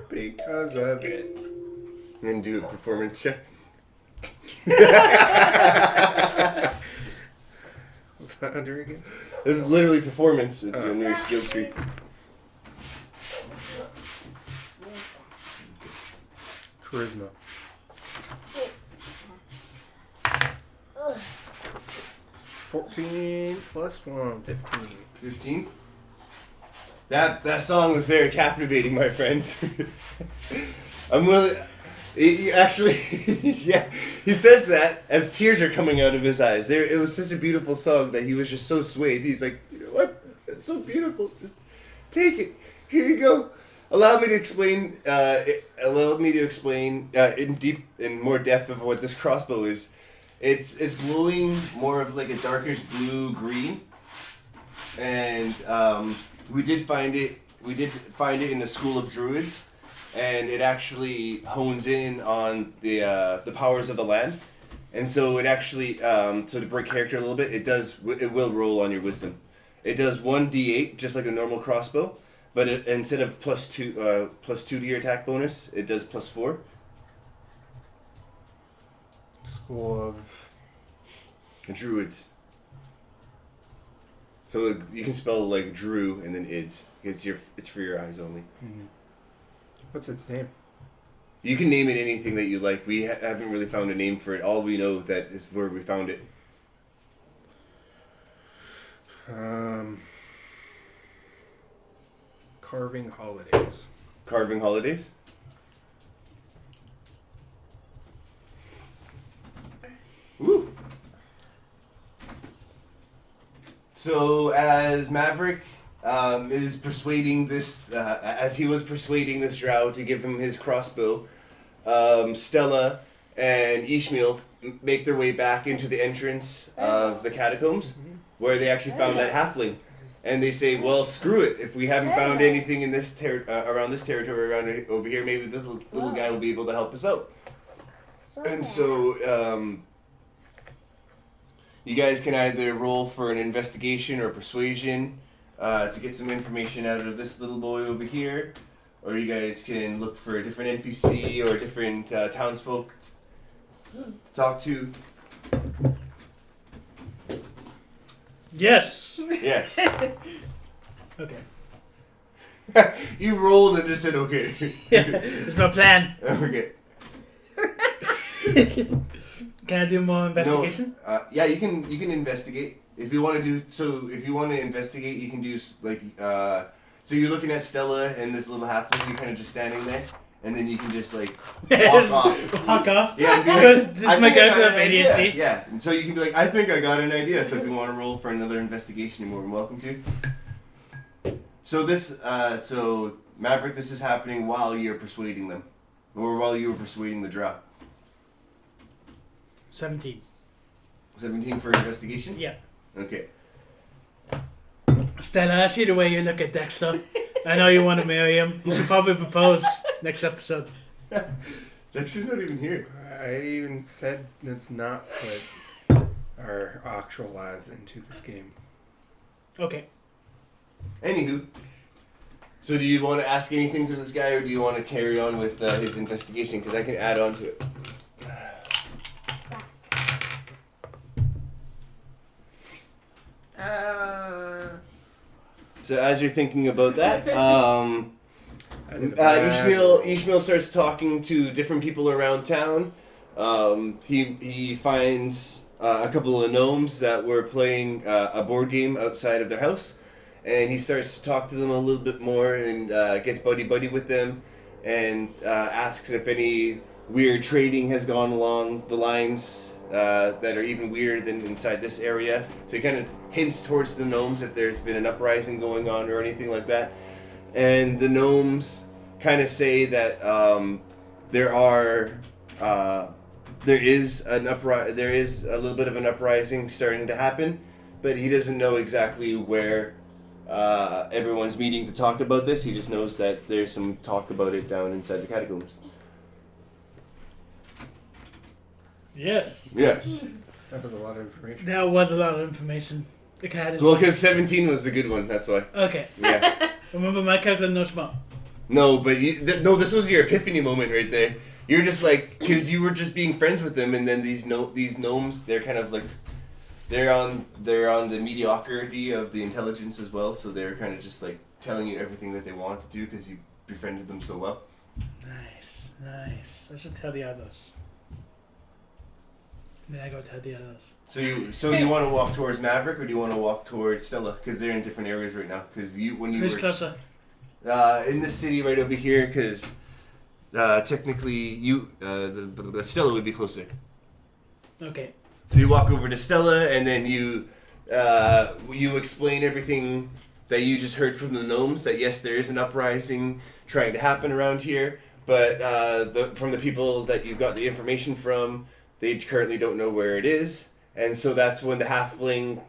because of it.
And then do a performance check.
What's that under again?
It's literally performance. It's in your skill tree.
Charisma. 14 plus 1, 15.
15. That song was very captivating, my friends. I'm willing. Actually, yeah, he says that as tears are coming out of his eyes. It was such a beautiful song that he was just so swayed. He's like, you know what? It's so beautiful. Just take it. Here you go. Allow me to explain. In more depth of what this crossbow is. It's glowing more of like a darkish blue green, and we did find it in the school of druids, and it actually hones in on the powers of the land, and so it actually so to break character a little bit, it will roll on your wisdom. It does 1d8 just like a normal crossbow, but instead of plus two to your attack bonus, it does plus 4.
School of
Druids. So you can spell like Drew and then ids. It's for your eyes only.
Mm-hmm. What's its name?
You can name it anything that you like. We haven't really found a name for it. All we know that is where we found it.
Carving Holidays.
Carving Holidays? Woo! So as Maverick is persuading this, as he was persuading this drow to give him his crossbow, Stella and Ishmael make their way back into the entrance of the catacombs, where they actually found that halfling. And they say, well, screw it. If we haven't found anything in this around this territory around over here, maybe this little guy will be able to help us out. And so you guys can either roll for an investigation or persuasion to get some information out of this little boy over here, or you guys can look for a different NPC or different townsfolk to talk to.
Yes.
Yes.
Okay.
You rolled and just said okay.
Yeah, it's my plan.
Okay.
Can I do more investigation?
No, yeah, you can investigate if you want to do. So if you want to investigate, you can do like so you're looking at Stella and this little halfling. You're kind of just standing there, and then you can just like walk off.
Walk off.
Yeah, and be
Because
like,
this
I
is my
think I got
character of
an idea.
idiocy.
Yeah, and so you can be like, I think I got an idea. So if you want to roll for another investigation, you're more than welcome to. So this, so Maverick, this is happening while you're persuading them, or while you were persuading the drow.
17.
17 for investigation?
Yeah.
Okay.
Stella, I see the way you look at Dexter. I know you want to marry him. You should probably propose next episode.
Dexter's not even here.
I even said let's not put our actual lives into this game.
Okay.
Anywho, so do you want to ask anything to this guy, or do you want to carry on with his investigation? Because I can add on to it. So as you're thinking about that, Ishmael starts talking to different people around town. He finds a couple of gnomes that were playing a board game outside of their house, and he starts to talk to them a little bit more and gets buddy with them, and asks if any weird trading has gone along the lines that are even weirder than inside this area. So he kind of hints towards the gnomes if there's been an uprising going on or anything like that. And the gnomes kind of say that there is a little bit of an uprising starting to happen, but he doesn't know exactly where everyone's meeting to talk about this. He just knows that there's some talk about it down inside the catacombs.
Yes.
Yes.
That was a lot of information.
That was a lot of information. The cat is.
Well, because 17 was a good one, that's why.
Okay.
Yeah.
Remember, my character knows smart.
No, but this was your epiphany moment right there. You're just like, because you were just being friends with them, and then these gnomes, they're kind of like, they're on the mediocrity of the intelligence as well, so they're kind of just like telling you everything that they want to do because you befriended them so well.
Nice. I should tell the others. Then I go tell the others.
So you want to walk towards Maverick, or do you want to walk towards Stella? Because they're in different areas right now. Because when you
Who's
were
closer?
in the city right over here, because technically the Stella would be closer.
Okay.
So you walk over to Stella, and then you explain everything that you just heard from the gnomes. That yes, there is an uprising trying to happen around here, but from the people that you've got the information from, they currently don't know where it is, and so that's when the halfling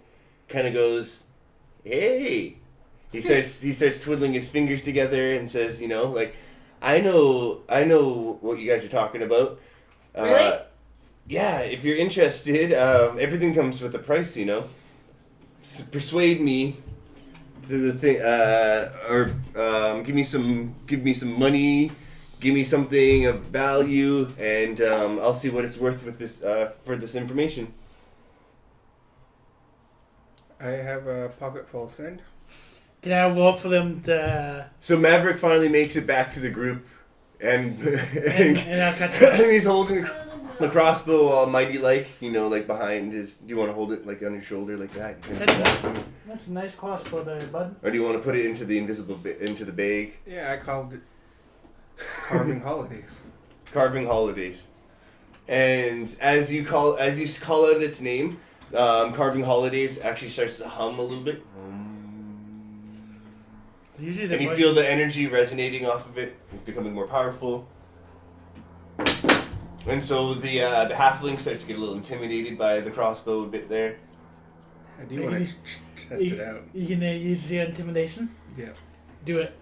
kind of goes, "Hey." He starts twiddling his fingers together and says, like, I know what you guys are talking about.
Really?
Yeah, if you're interested, everything comes with a price, Persuade me to the thing, or give me some money, give me something of value, and I'll see what it's worth with this for this information.
I have a pocket full of sand.
Can I walk for them to...
So Maverick finally makes it back to the group, and
and I'll catch up.
and he's holding the crossbow all mighty like, like behind his... Do you want to hold it like on your shoulder like that?
That's a nice crossbow there, bud.
Or do you want to put it into the into the bag?
Yeah, I called it Carving Holidays.
Carving Holidays. And as you call out its name, Carving Holidays actually starts to hum a little bit.
Usually
And you feel the energy resonating off of it, becoming more powerful. And so the halfling starts to get a little intimidated by the crossbow a bit there.
I do want to test it out.
You can use your intimidation?
Yeah.
Do it.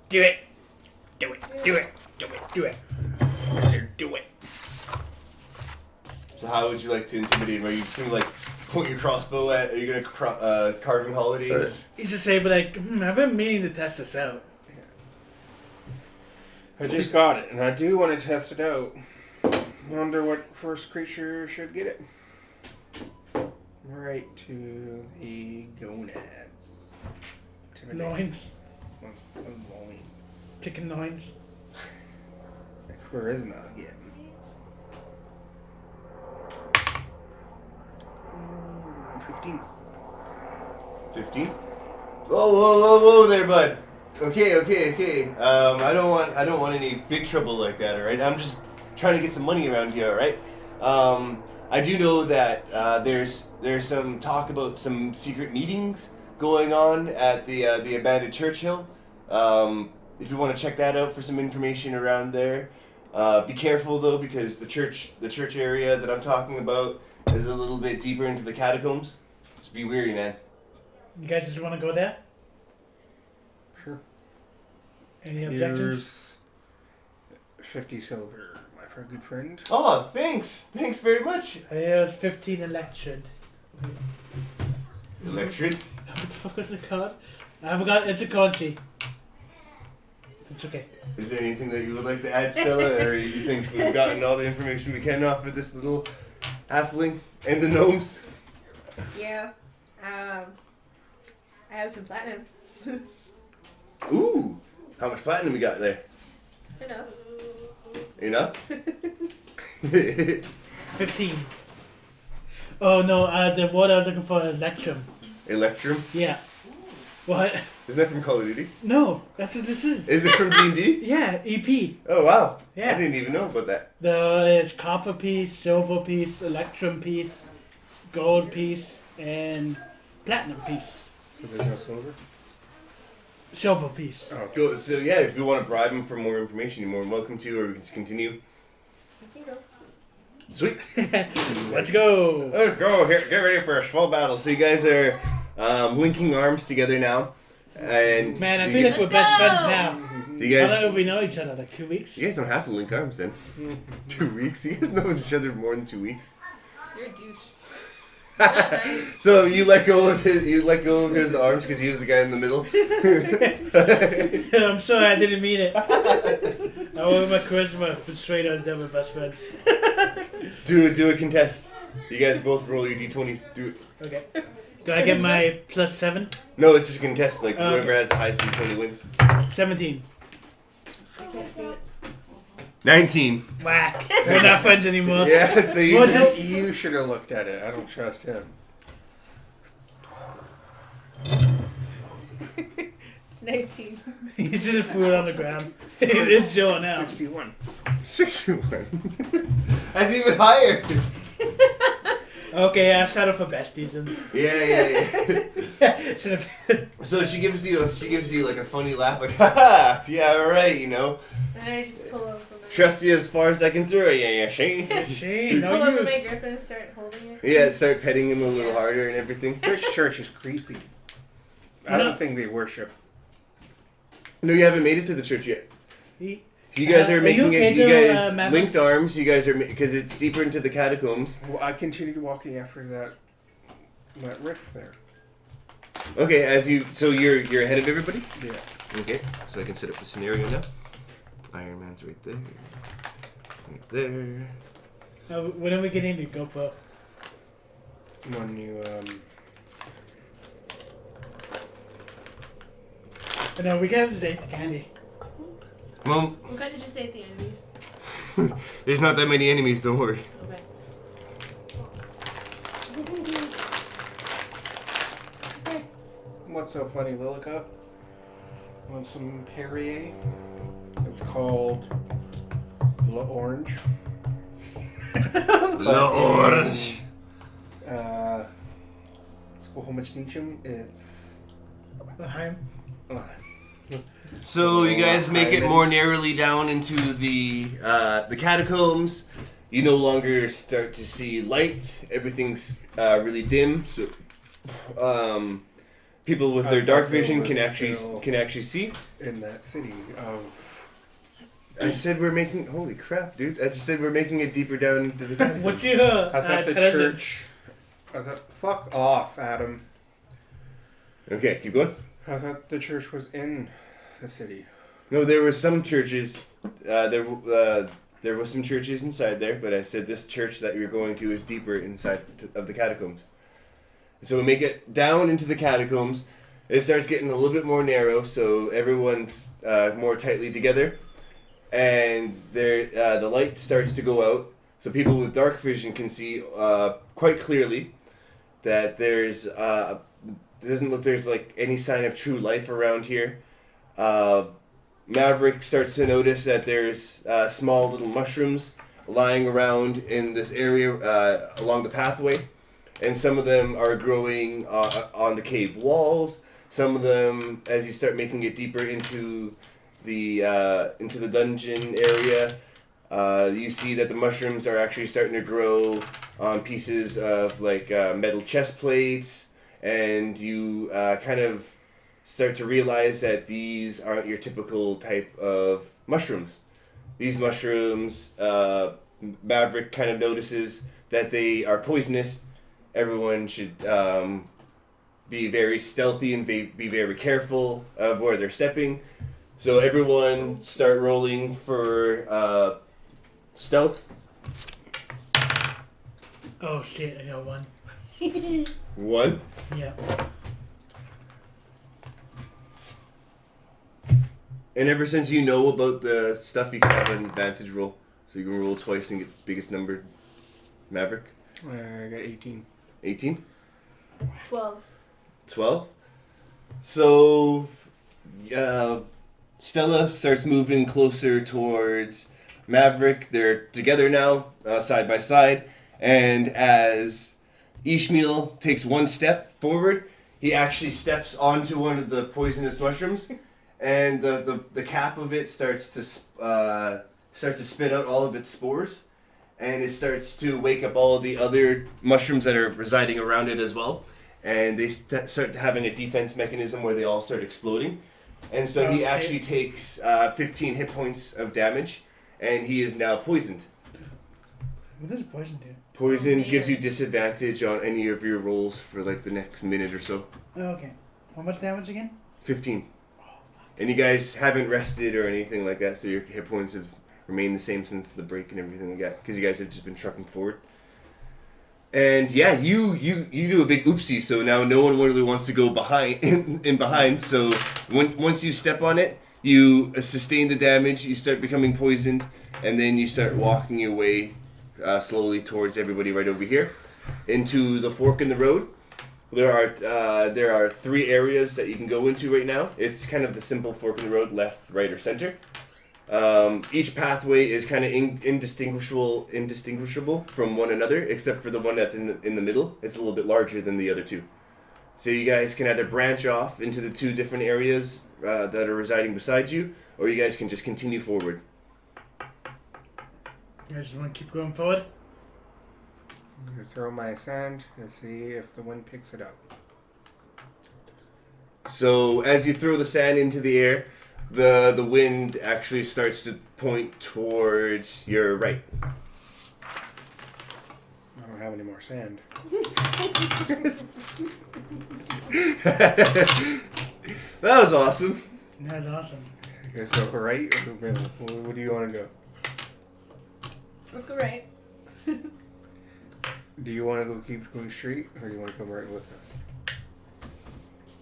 Do it. Do it. Do it. Do it. Do it. Mister, do it.
So how would you like to intimidate him? Are you just going to point your crossbow at... Are you going to Carving Holidays?
He's just say, but I've been meaning to test this out.
I just got it, and I do want to test it out. Wonder what first creature should get it. Right to the gonads.
Loins.
Loins.
Chicken loins.
Charisma again. 15.
15? Whoa there, bud. Okay. I don't want any big trouble like that, alright? I'm just trying to get some money around here, alright? I do know that there's some talk about some secret meetings going on at the abandoned Churchill. If you want to check that out for some information around there. Be careful though, because the church area that I'm talking about is a little bit deeper into the catacombs. Just be wary, man.
You guys just want to go there?
Sure.
Any objections?
Here's 50 silver, my good friend.
Oh, thanks very much.
Here's 15 electrid.
Electrid?
What the fuck was it called? I forgot. It's a currency. It's okay.
Is there anything that you would like to add, Stella, or you think we've gotten all the information we can off of this little halfling and the gnomes?
Yeah. I have some platinum.
Ooh, how much platinum we got there?
Enough.
15. Oh no, the word I was looking for is electrum.
Electrum?
Yeah. What?
Isn't that from Call of Duty?
No, that's what this is.
Is it from D&D?
Yeah, EP.
Oh wow.
Yeah.
I didn't even know about that.
There's copper piece, silver piece, electrum piece, gold piece, and platinum piece.
So there's no silver?
Silver piece.
Oh,
Go, so yeah, if you want to bribe him for more information, you're more than welcome to, or we can just continue.
You can go.
Sweet.
Let's go.
Let's go. Here, get ready for a swell battle. So you guys are linking arms together now, and
Man, I
you
feel
get-
like we're
Let's
best
go.
friends now.
do you
How
guys.
long have we known each other? Like 2 weeks?
You guys don't have to link arms then. 2 weeks. You guys know each other more than 2 weeks.
You're a douche.
So you let go of his arms because he was the guy in the middle.
I'm sorry, I didn't mean it. I want my charisma, but straight on them with best friends.
Do a contest. You guys both roll your d20s. Do it.
Okay. Do I get my +7?
No, it's just a contest. Like
Okay.
whoever has the highest d20 wins.
17.
I can't see it.
19.
Whack. We're not friends anymore.
Yeah, so you
Well,
just...
You should have looked at it. I don't trust him.
It's 19.
You should have threw it on the ground. It's Joe now.
61.
61. That's even higher.
Okay, I'll settle for besties and
Yeah.
Should have-
So she gives you like a funny laugh, like, haha, yeah, right, you know.
And I just pull over my...
Trust you as far as I can throw it, yeah, she.
She,
pull
no
over
you.
my griffin and start holding it.
Yeah, start petting him a little harder and everything.
This church is creepy. I don't think they worship.
No, you haven't made it to the church yet.
He-
You guys are
you
making
okay
it. You
to,
guys
Maverick?
linked arms. You guys are because it's deeper into the catacombs.
Well, I continued walking after that rift there.
Okay, so you're ahead of everybody.
Yeah.
Okay, so I can set up the scenario now. Iron Man's right there. Right there.
When are we getting to GoPro?
When you
No, we gotta just eat the candy.
Well,
I'm gonna just say the enemies.
there's not that many enemies. Don't worry.
Okay.
what's so funny, Lilica? Want some Perrier? It's called La Orange.
Orange.
Skohomachnichum, it's
Behind.
So you guys make it more narrowly down into the catacombs. You no longer start to see light. Everything's really dim. So people with their dark vision can actually see.
in that city of...
I said we're making. Holy crap, dude! I just said we're making it deeper down into the catacombs.
What's your
I thought the
intelligence?
church... fuck off, Adam.
Okay, keep going.
I thought the church was in the city.
No, there were some churches. There was some churches inside there, but I said this church that you're going to is deeper inside of the catacombs. So we make it down into the catacombs. It starts getting a little bit more narrow, so everyone's more tightly together, and the light starts to go out. So people with dark vision can see quite clearly that there's it doesn't look there's like any sign of true life around here. Maverick starts to notice that there's small little mushrooms lying around in this area along the pathway, and some of them are growing on the cave walls. Some of them, as you start making it deeper into the dungeon area, you see that the mushrooms are actually starting to grow on pieces of like metal chest plates, and you kind of start to realize that these aren't your typical type of mushrooms. These mushrooms, Maverick kind of notices that they are poisonous. Everyone should be very stealthy and be very careful of where they're stepping. So everyone start rolling for stealth.
Oh shit! I got one.
1.
Yeah.
And ever since you know about the stuff, you can have an advantage roll. So you can roll twice and get the biggest number. Maverick?
I got 18.
18?
12.
12? So, Stella starts moving closer towards Maverick. They're together now, side by side. And as Ishmael takes one step forward, he actually steps onto one of the poisonous mushrooms. And the cap of it starts to spit out all of its spores, and it starts to wake up all of the other mushrooms that are residing around it as well, and they start having a defense mechanism where they all start exploding, and so he actually takes 15 hit points of damage, and he is now poisoned.
What does poison do?
Poison
Oh,
gives you
man.
disadvantage on any of your rolls for like the next minute or so.
Oh, okay. How much damage again?
15. And you guys haven't rested or anything like that, so your hit points have remained the same since the break and everything like that, because you guys have just been trucking forward. And yeah, you do a big oopsie, so now no one really wants to go behind. So once you step on it, you sustain the damage, you start becoming poisoned, and then you start walking your way slowly towards everybody right over here into the fork in the road. There are 3 areas that you can go into right now. It's kind of the simple fork in the road, left, right, or center. Each pathway is kind of indistinguishable from one another, except for the one that's in the middle. It's a little bit larger than the other 2. So you guys can either branch off into the 2 different areas that are residing beside you, or you guys can just continue forward.
You guys just want to keep going forward?
I'm going to throw my sand and see if the wind picks it up.
So as you throw the sand into the air, the wind actually starts to point towards your right.
I don't have any more sand.
That was awesome.
That's awesome.
You guys go right or the middle? What do you want to go?
Let's go right.
Do you want to go keep going straight, or do you want to come right with us?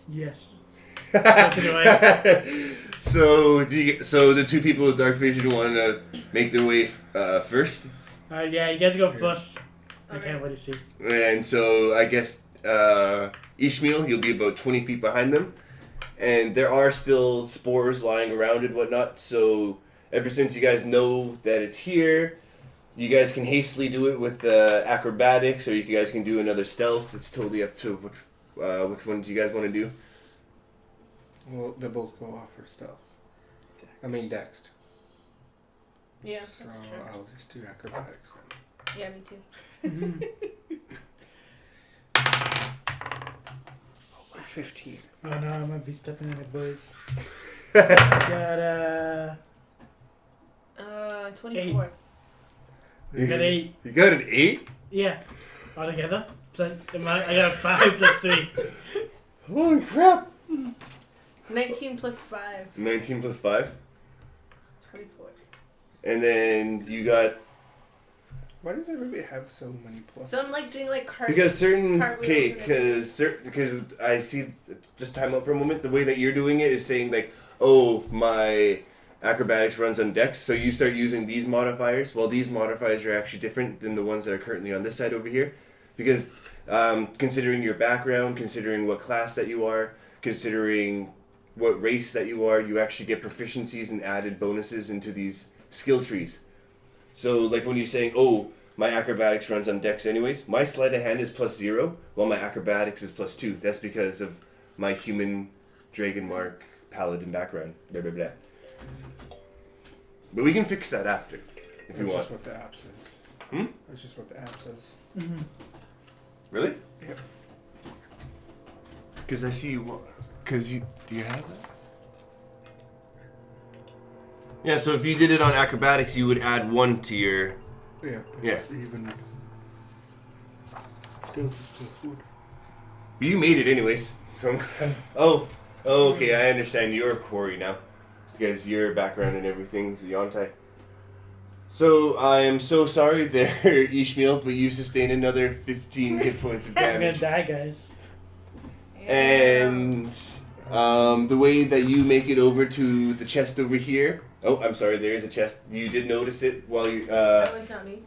Yes. Go to the right.
So the 2 people with dark vision want to make their way first,
Yeah, you guys go first. I
Okay.
can't really see.
and so I guess Ishmael, you'll be about 20 feet behind them, and there are still spores lying around and whatnot. So ever since you guys know that it's here, you guys can hastily do it with acrobatics, or you guys can do another stealth. It's totally up to which one do you guys want to do.
Well, they both go off for stealth. I mean dext.
Yeah,
So
that's true.
I'll just do acrobatics then.
Yeah, me too.
15.
Oh no, I might be stepping in the boys. Got
24.
I got 8.
You got an 8?
Yeah. All together. I got 5 plus 3.
Holy crap!
19 plus 5.
19 plus 5.
24.
And then you got...
Why does everybody have so many pluses?
So I'm like doing like cartwheels.
Because certain...
Cartwheels
Okay,
and
because I see... Just time out for a moment. The way that you're doing it is saying like, oh, my acrobatics runs on dex, so you start using these modifiers. Well, these modifiers are actually different than the ones that are currently on this side over here. Because considering your background, considering what class that you are, considering what race that you are, you actually get proficiencies and added bonuses into these skill trees. So, like when you're saying, oh, my acrobatics runs on dex anyways, my sleight of hand is +0, while my acrobatics is +2. That's because of my human dragon mark paladin background. Blah, blah, blah. But we can fix that after, if you
That's
want.
just what the app says.
Hmm?
That's just what the app says.
Mm-hmm.
Really?
Yep.
Because I see you... Because you... Do you have that? Yeah, so if you did it on acrobatics, you would add 1 to your...
Yeah.
Yeah.
Even... Still wood.
You made it anyways. So I'm glad. Oh, okay, I understand. You're a quarry now. Because your background and everything is Yontai. So, I am so sorry there, Ishmael, but you sustained another 15 hit points of
I'm gonna
damage.
die, guys.
And the way that you make it over to the chest over here... Oh, I'm sorry, there is a chest. You did notice it while you...
That one's not me.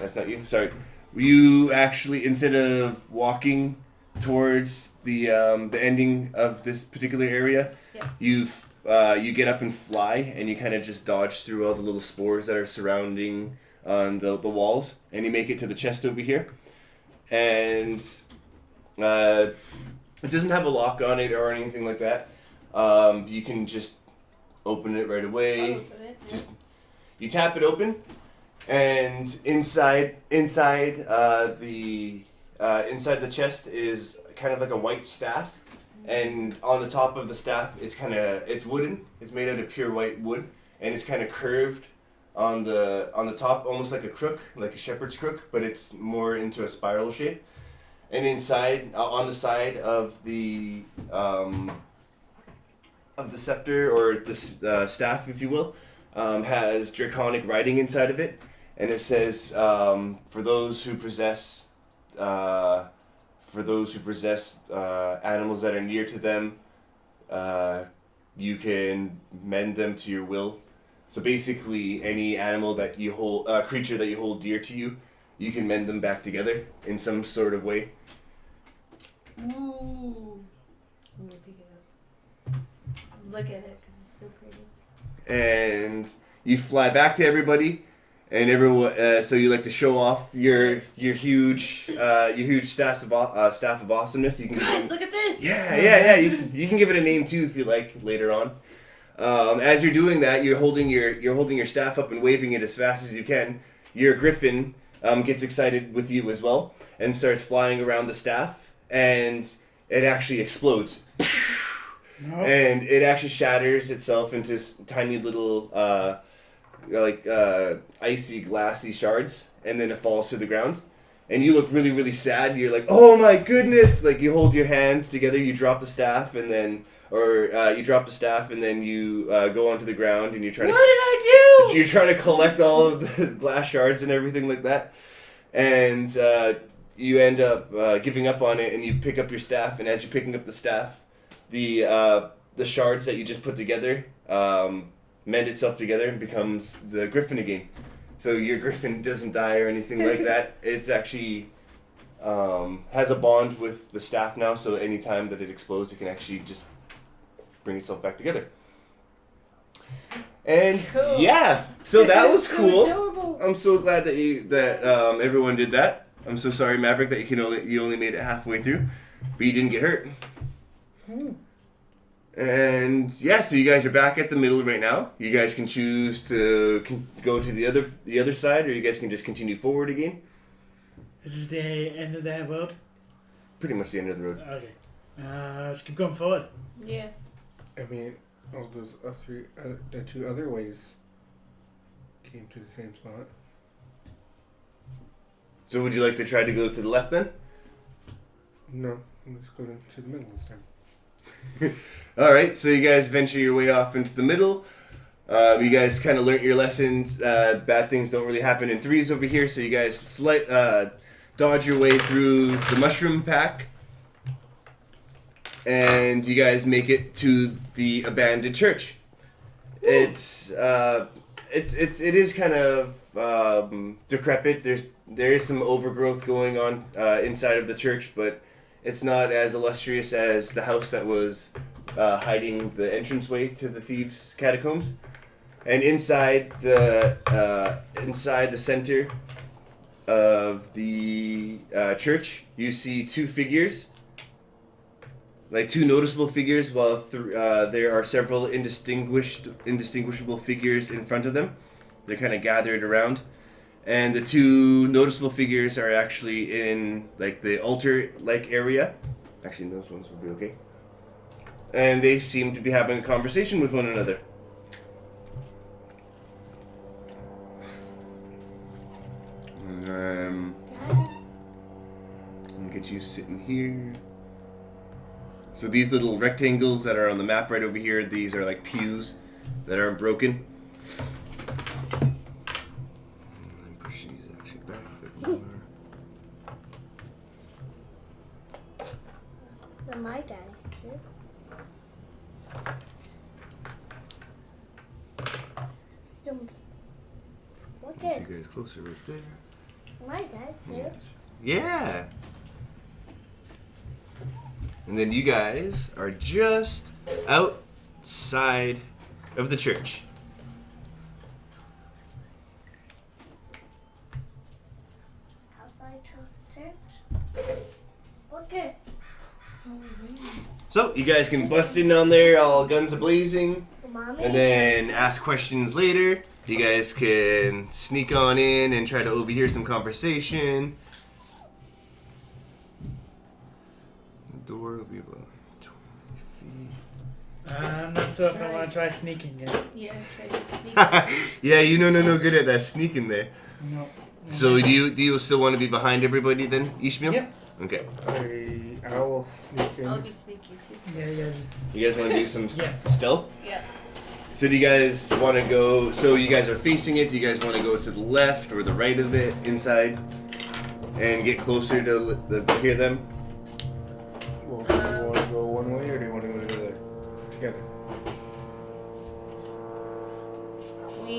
That's not you? Sorry. You actually, instead of walking towards the ending of this particular area,
Yeah.
you get up and fly, and you kind of just dodge through all the little spores that are surrounding on the walls, and you make it to the chest over here. And it doesn't have a lock on it or anything like that. You can just open it right away.
I'll open it, yeah.
Just you tap it open, and inside the chest is kind of like a white staff, and on the top of the staff it's wooden. It's made out of pure white wood, and it's kind of curved on the top, almost like a crook, like a shepherd's crook, but it's more into a spiral shape. And inside, on the side of the scepter, or the staff, if you will, has draconic writing inside of it, and it says, for those who possess animals that are near to them, you can mend them to your will. So basically, any animal that you hold, creature that you hold dear to you, you can mend them back together in some sort of way.
Ooh. I'm gonna pick it up. Look at it because it's so pretty.
And you fly back to everybody, and everyone. So you like to show off your huge staff of awesomeness. You can
Guys, look at this.
Yeah. You can give it a name too if you like later on. As you're doing that, you're holding your staff up and waving it as fast as you can. Your griffin gets excited with you as well and starts flying around the staff, and it actually explodes.
Nope.
And it actually shatters itself into tiny little, icy, glassy shards, and then it falls to the ground. And you look really, really sad. You're like, oh my goodness! Like, you hold your hands together, you drop the staff, and then, you go onto the ground, and you're trying
What did I do?
You're trying to collect all of the glass shards and everything like that. And you end up giving up on it, and you pick up your staff, and as you're picking up the staff, the shards that you just put together mend itself together and becomes the griffin again. So your griffin doesn't die or anything like that. It's actually has a bond with the staff now, so anytime that it explodes, it can actually just bring itself back together. And
Cool.
yeah, so that was
So
cool.
adorable.
I'm so glad that everyone did that. I'm so sorry, Maverick, that you only made it halfway through, but you didn't get hurt. And yeah, so you guys are back at the middle right now. You guys can choose to go to the other side, or you guys can just continue forward again.
This is the end of the road.
Pretty much the end of the road.
Okay. Let's keep going forward.
Yeah.
I mean, all those the two other ways came to the same spot.
So would you like to try to go to the left then?
No, let's go to the middle this time.
All right, so you guys venture your way off into the middle. You guys kind of learnt your lessons. Bad things don't really happen in threes over here, so you guys dodge your way through the mushroom pack, and you guys make it to the abandoned church. It is kind of decrepit. There is some overgrowth going on inside of the church, but it's not as illustrious as the house that was hiding the entranceway to the thieves' catacombs. And inside the center of the church, you see two figures, like two noticeable figures, while there are several indistinguishable figures in front of them. They're kind of gathered around. And the two noticeable figures are actually in like the altar-like area. Actually, those ones would be okay. And they seem to be having a conversation with one another. I'll get you sitting here. So these little rectangles that are on the map right over here, these are like pews that aren't broken. Push these actually back a bit more.
My dad too. Look at
You guys closer right there.
my dad too.
Yeah. And then you guys are just outside of the church.
Outside church. Okay.
So you guys can bust in on there, all guns a-blazing,
Mommy.
and then ask questions later. You guys can sneak on in and try to overhear some conversation. The door will be about 20 feet.
I'm not sure if I want to try sneaking yet.
Yeah, try to sneak.
Yeah, you know no good at that sneaking there.
No.
So do you still want to be behind everybody then, Ishmael?
Yep.
Okay.
I will sneak in.
I'll be sneaky too.
Yeah, yeah.
You guys want to do some
Yeah.
stealth?
Yeah.
So do you guys want to go, so you guys are facing it, do you guys want to go to the left or the right of it, inside, and get closer to hear them?
Well, do you want to go one way or do you want to go together?
We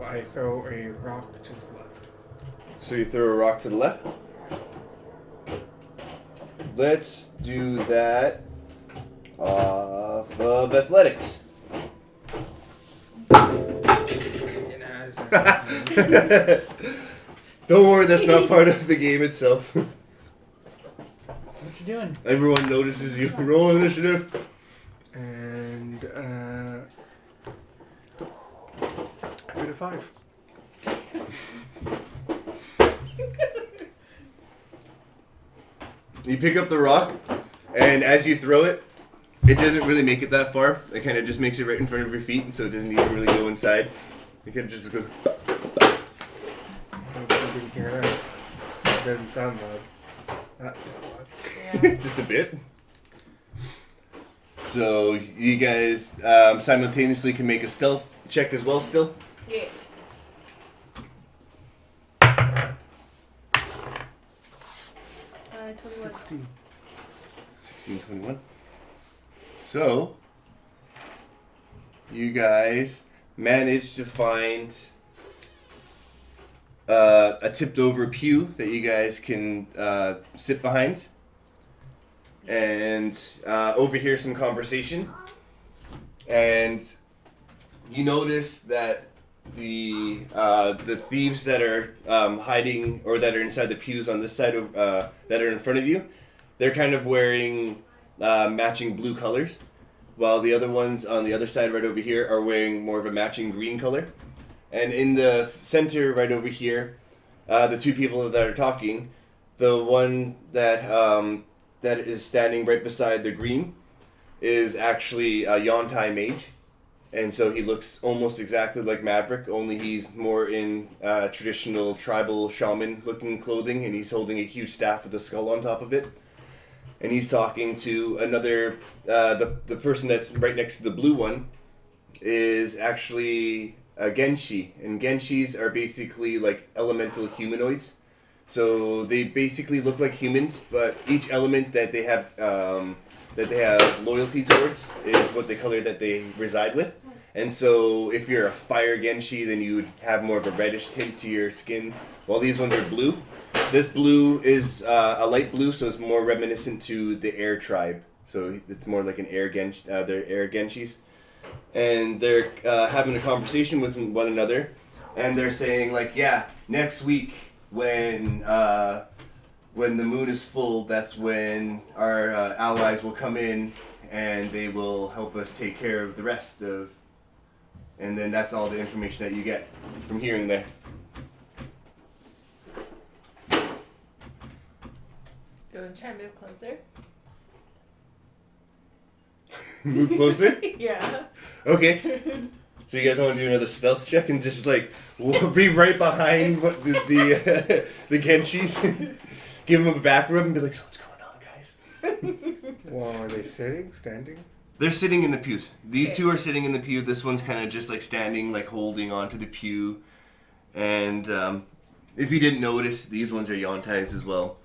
I throw a rock to the left.
So you throw a rock to the left. Let's do that off of athletics. Don't worry, that's not part of the game itself.
What you doing?
Everyone notices you. Roll initiative.
And I got a 5.
You pick up the rock, and as you throw it, it doesn't really make it that far. It kind of just makes it right in front of your feet, so it doesn't even really go inside. It kind of just goes.
I didn't hear that. It doesn't sound loud. That sounds loud.
Just a bit. So you guys simultaneously can make a stealth check as well still.
Yeah. Uh, 21.
16.
16, 21. So you guys managed to find a tipped over pew that you guys can sit behind and overhear some conversation. And you notice that the thieves that are hiding or that are inside the pews on this side of that are in front of you, they're kind of wearing matching blue colors, while the other ones on the other side right over here are wearing more of a matching green color. And in the center right over here, the two people that are talking, the one that that is standing right beside the green is actually a Yontai mage. And so he looks almost exactly like Maverick, only he's more in traditional tribal shaman looking clothing, and he's holding a huge staff with a skull on top of it. And he's talking to another, the person that's right next to the blue one is actually a Genshi. And Genshis are basically like elemental humanoids. So they basically look like humans, but each element that they have loyalty towards is what the color that they reside with. And so if you're a fire Genshi, then you would have more of a reddish tint to your skin, while these ones are blue. This blue is a light blue, so it's more reminiscent to the air tribe. So it's more like an air they're air Genshis. And they're having a conversation with one another, and they're saying like, yeah, next week when the moon is full, that's when our allies will come in and they will help us take care of the rest of. And then that's all the information that you get from hearing there.
Do you try and move closer?
Move closer?
Yeah.
Okay. So you guys want to do another stealth check and just like be right behind what the Genshis? Give them a back rub and be like, so what's going on, guys?
Well, are they sitting, standing?
They're sitting in the pews. These two are sitting in the pew. This one's kind of just like standing, like holding onto the pew. And if you didn't notice, these ones are Yontais as well.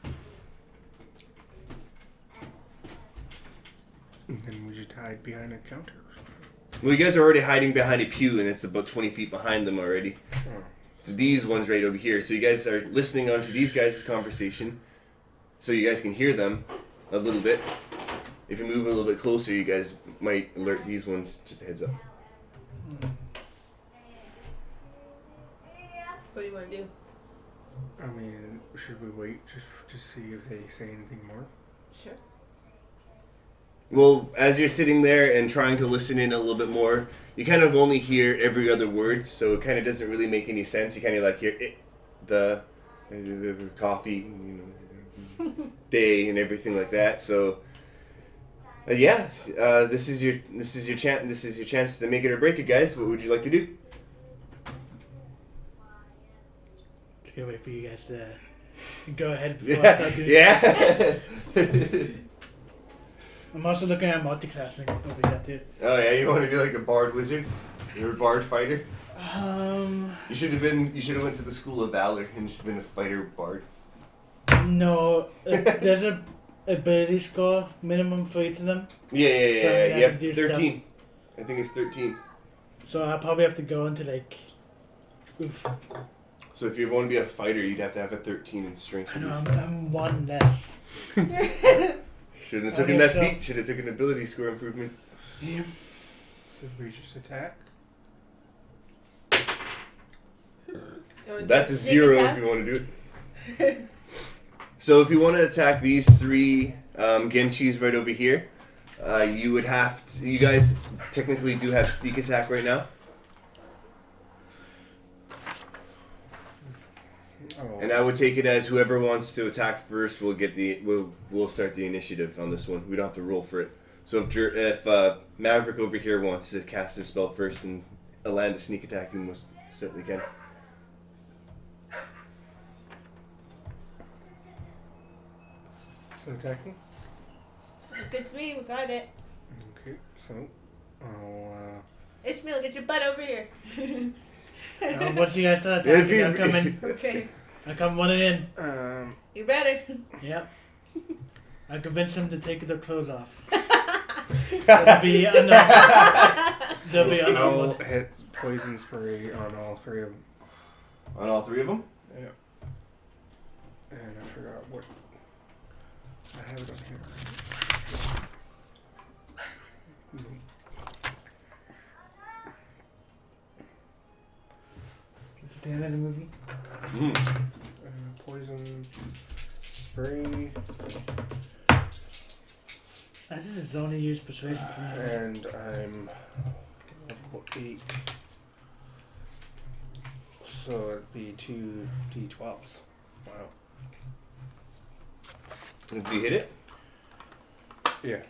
And then we just hide behind a counter or something.
Well, you guys are already hiding behind a pew, and it's about 20 feet behind them already.
Oh.
So these ones right over here. So you guys are listening onto these guys' conversation, so you guys can hear them a little bit. If you move a little bit closer, you guys might alert these ones. Just a heads up.
What do you want to do?
I mean, should we wait just to see if they say anything more?
Sure.
Well, as you're sitting there and trying to listen in a little bit more, you kind of only hear every other word, so it kind of doesn't really make any sense. You kind of like hear it, the coffee, day, and everything like that. So, this is your chance to make it or break it, guys. What would you like to do?
Just gonna wait for you guys to go ahead before I start doing
Yeah.
I'm also looking at multi-classing over here too.
Oh yeah, you want to be like a bard wizard? You're a bard fighter. You should have went to the School of Valor and just been a fighter bard.
No, there's a ability score minimum for each of them.
Yeah.
I
You
have
have
to do
13. I think it's 13.
So I probably have to go into like Oof.
So if you want to be a fighter, you'd have to have a 13 in strength.
I know, I'm one less.
Shouldn't have taken that feat. Should have taken the ability score improvement.
Yeah. So we just attack.
That's a
Sneak
0
attack?
if you want to do it. So if you want to attack these 3 Genchis right over here, you would have to. You guys technically do have sneak attack right now.
Oh.
And I would take it as whoever wants to attack first will get we'll start the initiative on this one. We don't have to roll for it. So if Maverick over here wants to cast his spell first and land a sneak attack, he most certainly can.
So attacking.
It's good to me. We got it.
Okay. So I'll.
Ishmael, get your butt over here.
Once you guys start
If
attacking,
you-
I'm coming.
Okay.
I come running in.
You better.
Yep. I convinced them to take their clothes off. So they'll be
I'll
unarmed.
hit poison spray on all 3 of them.
On all 3 of them?
Yeah. And I forgot what. I have it on here.
Is that in the movie?
Poison spray.
This is only use persuasion for me.
And I'm level 8. So it'd be 2 D12s. Wow.
If you hit it,
Yeah.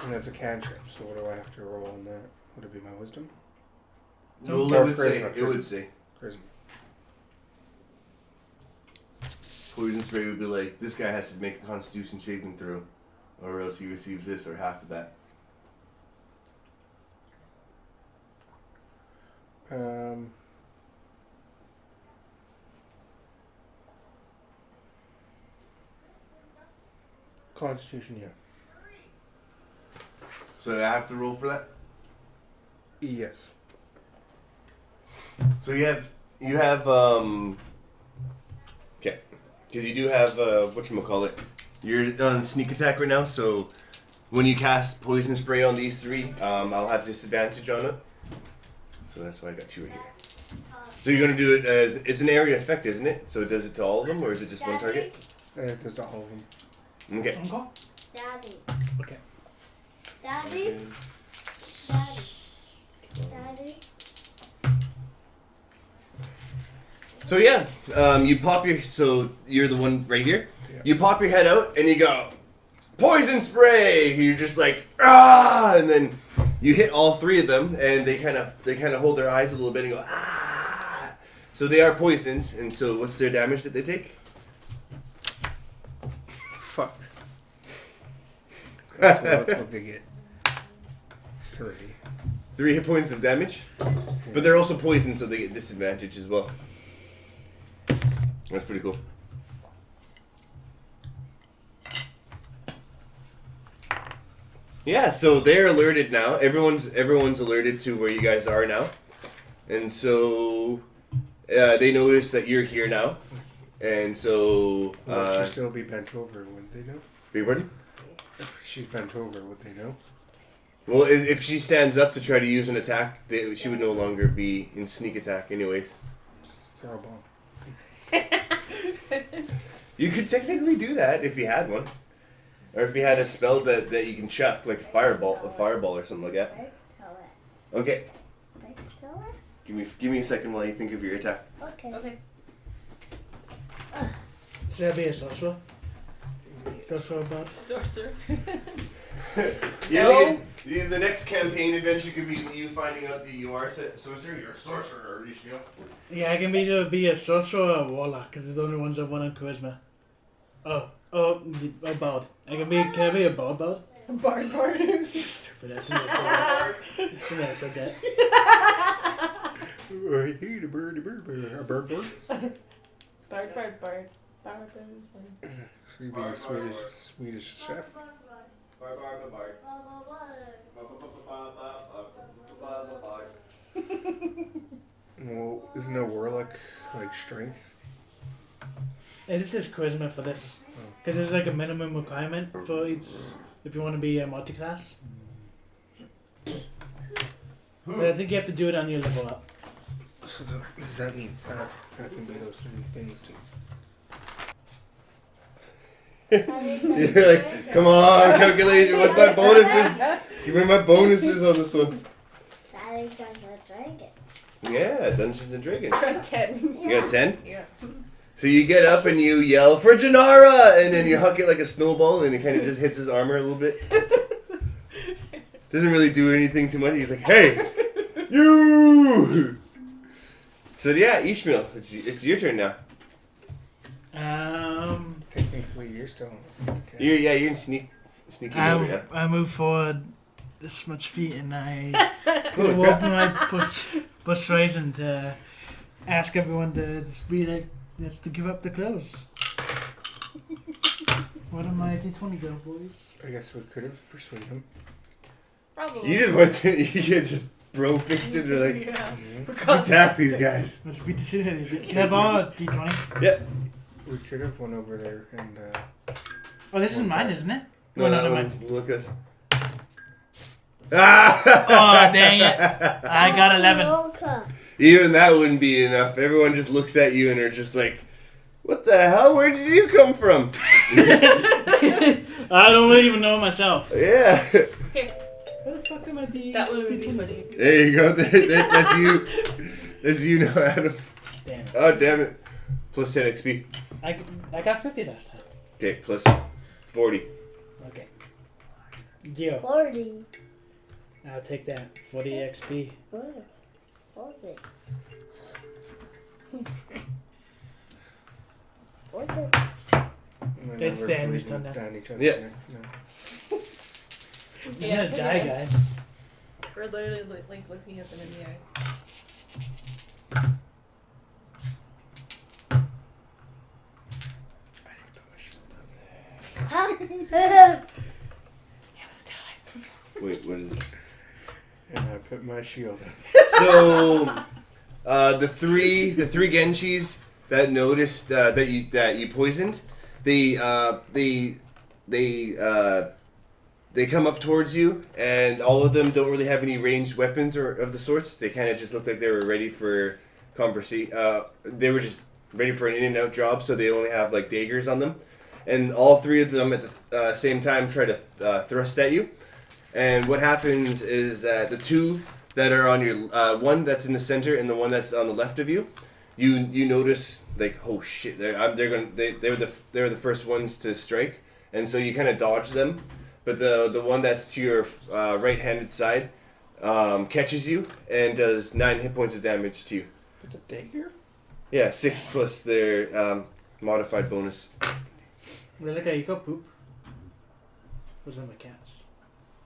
And that's a cantrip, so what do I have to roll on that? Would it be my wisdom?
well,
Or
it would say.
charisma,
It would say.
Charisma.
Poison spray would be like, this guy has to make a Constitution saving throw, or else he receives this or half of that.
Constitution, yeah.
So I have to roll for that.
Yes.
So you have okay, because you do have whatchamacallit. You're on sneak attack right now, so when you cast poison spray on these 3, I'll have disadvantage on it. So that's why I got 2 right here. So you're gonna do it as it's an area effect, isn't it? So it does it to all of them, or is it just one target?
It does to all of them.
Okay.
Uncle?
Daddy.
Okay.
Daddy. Daddy. Daddy.
So yeah, you pop your. So you're the one right here.
Yeah.
You pop your head out and you go, poison spray. You're just like ah, and then you hit all 3 of them, and they kind of hold their eyes a little bit and go ah. So they are poisoned, and so what's their damage that they take?
Fuck. That's what they get. 3.
3 hit points of damage, but they're also poisoned, so they get disadvantage as well. That's pretty cool. Yeah, so they're alerted now. Everyone's alerted to where you guys are now, and so they notice that you're here now, and so
Would she still be bent over? Would they know?
beg your pardon?
If she's bent over, would they know?
Well, if she stands up to try to use an attack, she would no longer be in sneak attack, anyways.
Throw a bomb.
You could technically do that if you had one. Or if you had a spell that you can chuck, like a fireball or something like that. Okay, give me a second while you think of your attack.
Okay.
Okay.
Should I be a sorcerer? Sorcerer bot?
Sorcerer.
Yeah, the next campaign adventure could be you finding out that you are a sorcerer. You're a sorcerer, Ishmael.
Yeah, I can be a sorcerer or a warlock, because it's the only ones that won on charisma. A bard. Can I be a bard?
Bard.
Stupid, that's an that.
I hate a bird. A bird.
Bard.
So you'd be a Swedish chef.
Bard.
Isn't no warlock like strength?
It is just charisma for this. Because there's like a minimum requirement for each, if you want to be a multi-class. But I think you have to do it on your level up.
So does that mean that can be those 3 things too?
You're like, come on, calculation. What's my bonuses? Give me my bonuses on this one.
Daddy got a dragon.
Yeah, Dungeons and Dragons.
10.
You got 10?
Yeah.
So you get up and you yell, for Janara! And then you huck it like a snowball and it kind of just hits his armor a little bit. Doesn't really do anything too much. He's like, hey, you! So yeah, Ishmael, it's your turn now.
Technically, you're still in the sneak attack.
You're in sneaking over, yeah.
I move forward this much feet and I
Holy
walk
crap.
my bush horizon to ask everyone to just be like, let's to give up the clothes. What am I D20 go, boys?
I guess we could have persuaded him.
Probably.
You just went to, you just bro-fisted or like,
Yeah.
let's attack these guys.
Let's beat the shit out of you. Can I borrow a D20?
Yep.
We could have went over there and.
Oh, this is mine, isn't it?
No,
Oh,
that
never
one's
mind.
Lucas. Ah!
Oh, dang it. I got 11.
Mocha.
Even that wouldn't be enough. Everyone just looks at you and are just like, what the hell? Where did you come from?
I don't really even know myself.
Yeah.
Here.
Where the fuck am I
That would be funny.
There you go. That's you. That's you now, Adam.
Damn it.
Oh, damn it. Plus 10 XP.
I got 50 last time.
Okay, plus 40.
Okay. Deal.
40.
I'll take that. 40 XP.
40. 40.
It's Stanley's turn now.
Down each other's
Yeah.
necks now.
You're
Yeah,
gonna die,
yeah.
guys.
We're literally like looking at them in the eye.
Wait, what is this?
And I put my shield up.
So, the three Genshis that noticed that you poisoned, they come up towards you, and all of them don't really have any ranged weapons or of the sorts. They kind of just looked like they were ready for conversation. They were just ready for an in and out job, so they only have like daggers on them. And all 3 of them at the same time try to thrust at you. And what happens is that the 2 that are on your one that's in the center and the one that's on the left of you, you notice like, oh shit, they were the first ones to strike, and so you kind of dodge them. But the one that's to your right-handed side catches you and does 9 hit points of damage to you.
With a dagger?
Yeah, 6 plus their modified bonus.
Relica, you got poop? Was that my cats?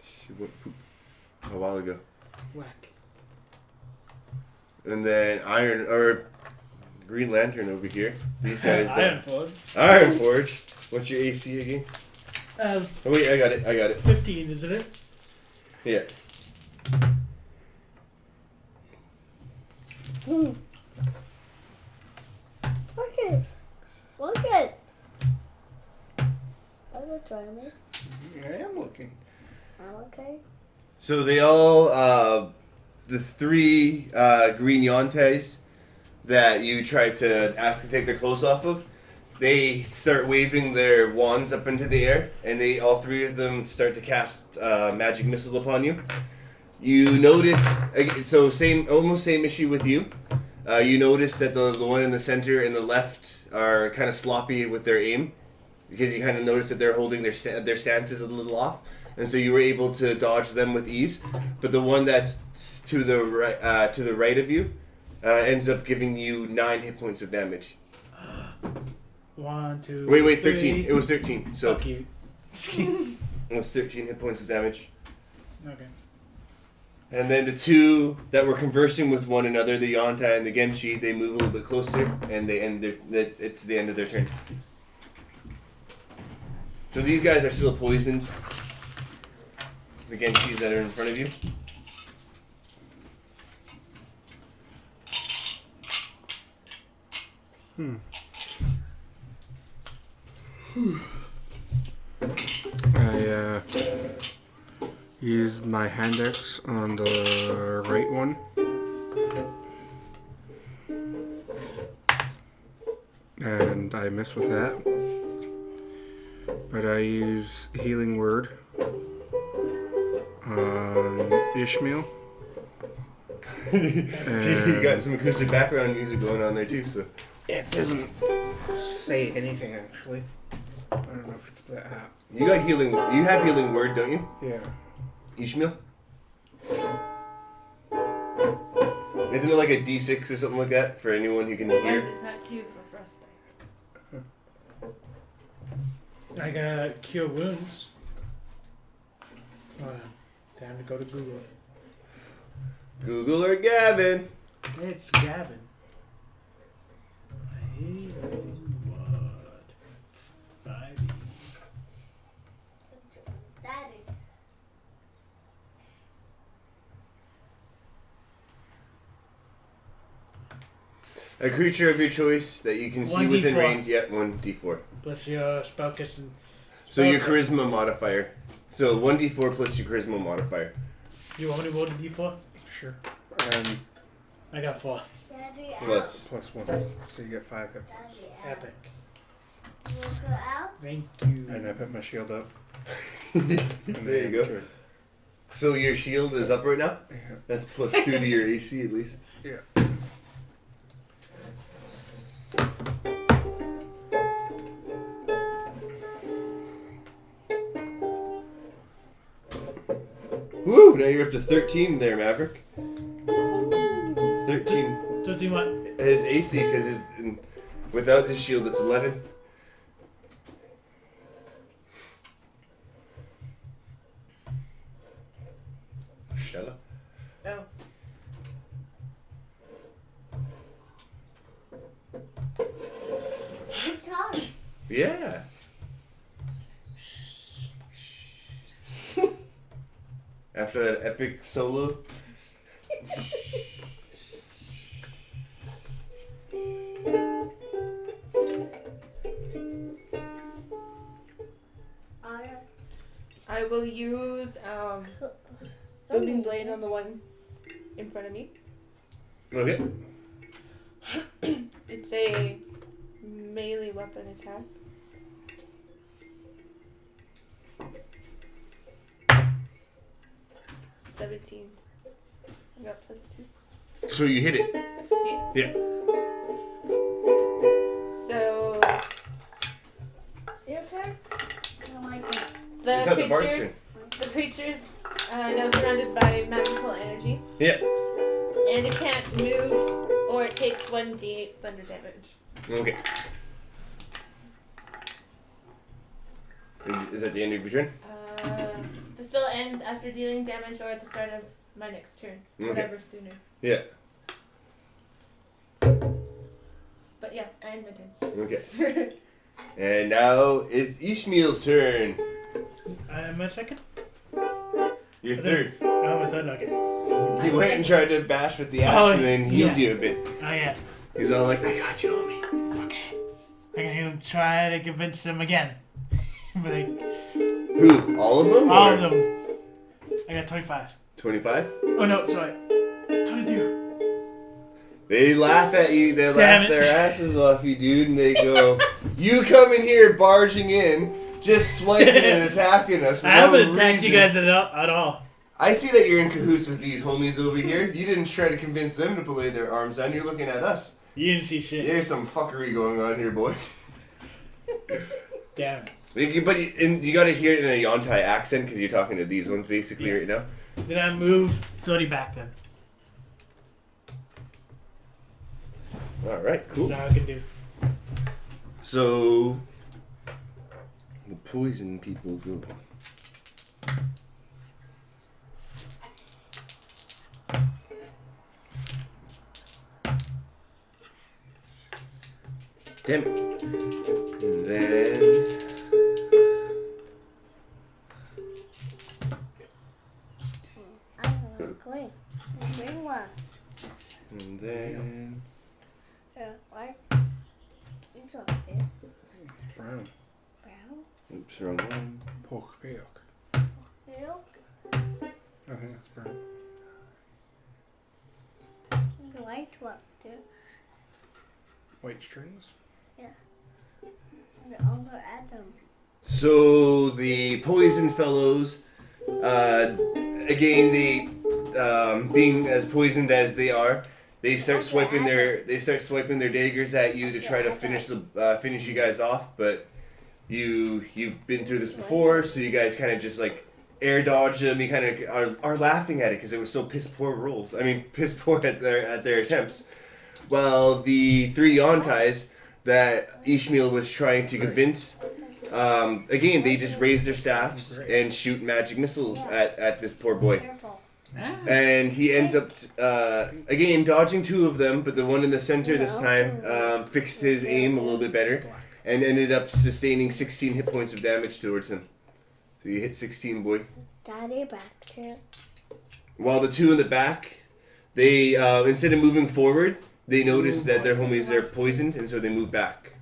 She went poop a while ago.
Whack.
And then Green Lantern over here. These guys.
Iron Forge.
Iron Forge. What's your AC again? Oh wait, I got it.
15, isn't it?
Yeah.
Okay. Look at. I'm gonna try me.
I am looking.
I'm okay.
So they all, the 3 green Yontais that you tried to ask to take their clothes off of, they start waving their wands up into the air, and all 3 of them start to cast magic missile upon you. You notice, so almost same issue with you. You notice that the one in the center and the left are kind of sloppy with their aim, because you kind of notice that they're holding their stances a little off, and so you were able to dodge them with ease. But the one that's to the right of you ends up giving you 9 hit points of damage.
1, 2.
Wait,
3.
13. It was 13. So
Fuck you.
it was 13 hit points of damage.
Okay.
And then the 2 that were conversing with one another, the Yontai and the Genshi, they move a little bit closer, and it's the end of their turn. So these guys are still poisoned. The Genshis that are in front of you.
I use my hand axe on the right one. And I miss with that. But I use Healing Word on Ishmael.
You got some acoustic background music going on there too, so.
It doesn't say anything actually. I don't know if it's the app.
You got healing. You have healing word, don't you,
Yeah.
Ishmael? Isn't it like a D6 or something like that for anyone who can
Mine
hear?
is not 2 for frostbite.
I got cure wounds. Time to go to Google.
Google or Gavin?
It's Gavin. Healing word. 5.
Daddy.
A creature of your choice that you can see
1d4.
within range. Yep, 1d4.
Plus your spellcast and.
So your
spellcast.
charisma modifier. So 1d4 plus your charisma modifier.
You want me to roll the d4?
Sure.
I got 4.
Daddy out.
Plus.
Plus 1. So you get 5 hit points.
Daddy out.
Epic.
Walker out.
Thank you.
And I put my shield up.
There you go. So your shield is up right now?
Yeah.
That's plus 2 to your AC at least.
Yeah.
Woo! Now you're up to 13 there, Maverick. 13.
13 what?
His AC, because without the shield, it's 11. Shut up.
Oh.
Tom.
Yeah. After that epic solo.
I will use booming blade on the one in front of me.
Okay.
It's a melee weapon attack. $17. I got plus 2.
So you hit it.
Yeah.
Yeah.
So
Your turn? No, my turn.
the
It's not the bard's
creature,
turn.
the creature's now surrounded by magical energy,
Yeah.
and it can't move, or it takes 1d8 thunder damage.
Okay. Is that the end of your turn?
The spell ends after dealing damage or at the start of my next turn,
Okay.
whatever sooner.
Yeah.
But yeah, I end my turn.
Okay. And now it's Ishmael's turn.
Am I second?
Your third.
Oh, my third, okay.
He went and tried to bash with the axe
Oh,
and then healed
yeah.
you a bit.
Oh, yeah.
He's all like, I got you, homie.
Okay. I'm gonna try to convince them again. But like,
Who? All of them?
all
or
of them. I got 25.
25?
Oh, no, sorry. 22.
They laugh at you, they
Damn
laugh
it.
their asses off you, dude, and they go, you come in here barging in, just swiping and attacking us for
I haven't
no
attacked
reason.
you guys at all.
I see that you're in cahoots with these homies over here. You didn't try to convince them to lay their arms down, you're looking at us.
You didn't see shit.
There's some fuckery going on here, boy.
Damn it.
But you gotta hear it in a Yontai accent, because you're talking to these ones basically right now.
Then I move 30 back then.
Alright, cool.
That's all I can do.
So, the poison people go. Damn it. And then...
I'm gonna green. Green one.
And then...
Yeah, right? It's not there.
Brown.
Brown.
Oops, wrong one.
Pork peok.
Milk.
I think that's brown.
The white one too.
White strings.
I'm gonna add them.
So the poison fellows, again, they being as poisoned as they are, they start swiping their daggers at you to try to finish you guys off. But you've been through this before, so you guys kind of just like air dodge them. You kind of are laughing at it because it was so piss poor rolls. I mean, piss poor at their attempts. Well, the three Yontais that Ishmael was trying to convince, again, they just raise their staffs and shoot magic missiles at this poor boy.
Careful.
And he ends up, again, dodging two of them, but the one in the center this time fixed his aim a little bit better and ended up sustaining 16 hit points of damage towards him. So you hit 16, boy.
Daddy back too.
While the two in the back, they, instead of moving forward, they notice that their homies are poisoned, and so they move back.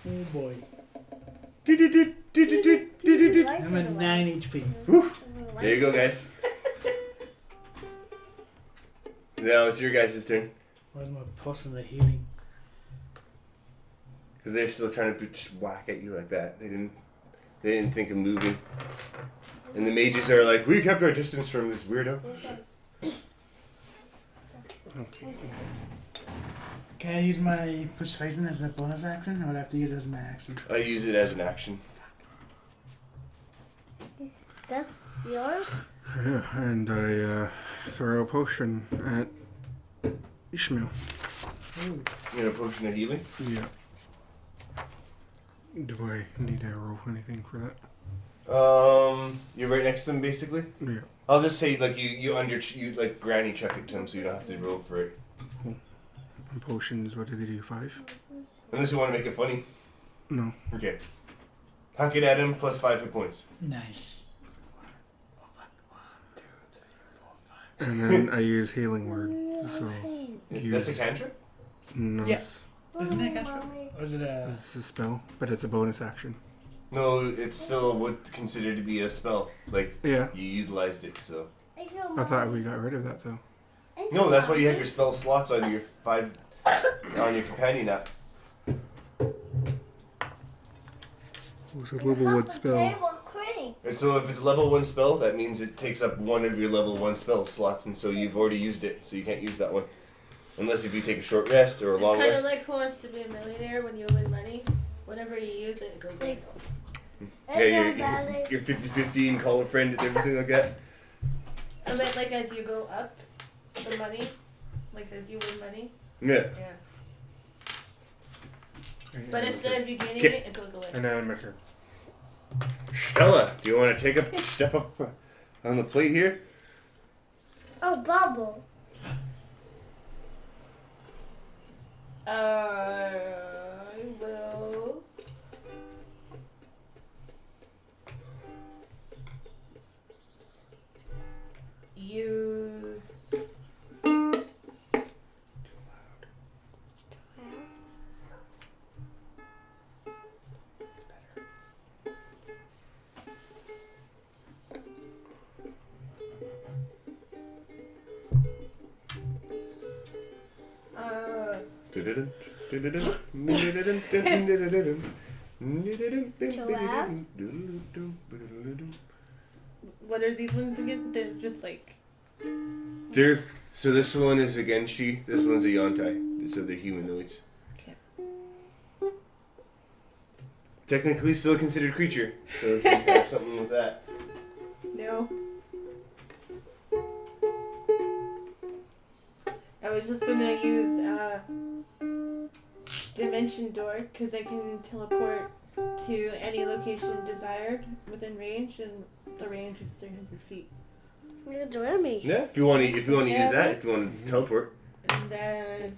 Oh boy.
Like
I'm at 9 HP.
There you go, guys. Now it's your guys' turn.
Where's my plus in the healing?
Because they're still trying to just whack at you like that. They didn't think of moving. And the mages are like, we kept our distance from this weirdo.
Okay.
Can I use my persuasion as a bonus action, or would I have to use it as my action?
I use it as an action.
That's yours?
Yeah, and I throw a potion at Ishmael.
Ooh.
You got a potion of healing?
Yeah. Do I need to roll anything for that?
You're right next to him, basically.
Yeah.
I'll just say like you like granny chuck it to him, so you don't have to roll for it.
And potions, what do they do? 5?
Unless you want to make it funny.
No.
Okay. Huck it at him plus 5 hit points.
Nice.
And then I use healing word. So
That's a cantrip?
No,
Yeah. Isn't it a cantrip? Or is it a...
it's a spell, but it's a bonus action.
No, it's still what considered to be a spell. Like
Yeah.
you utilized it, so.
I thought we got rid of that though.
No, that's why you have your spell slots on your on your companion app.
It was a Littlewood spell.
And so if it's a level 1 spell, that means it takes up one of your level 1 spell slots, and so you've already used it, so you can't use that one. Unless if you take a short rest or a long
It's kind of
rest.
like Who Wants to Be a Millionaire when you win money. Whenever you use it, it goes away.
Yeah, you're 50-50 and call a friend and everything like that.
I meant like as you go up the money, like as you win money.
Yeah.
Yeah. But instead of you gaining
Okay.
it goes away.
And now my turn.
Stella, do you want to take a step up on the plate here?
Oh, bubble.
I will. Use. What are these ones again? They're just like.
So this one is a Genshi, this one's a Yontai, so they're humanoids.
Okay.
Technically still considered creature, so if you have something with that.
No. I was just gonna use Dimension Door because I can teleport to any location desired within range, and the range is 300 feet.
You're joining me.
Yeah, if you want to use that, if you want to teleport.
And then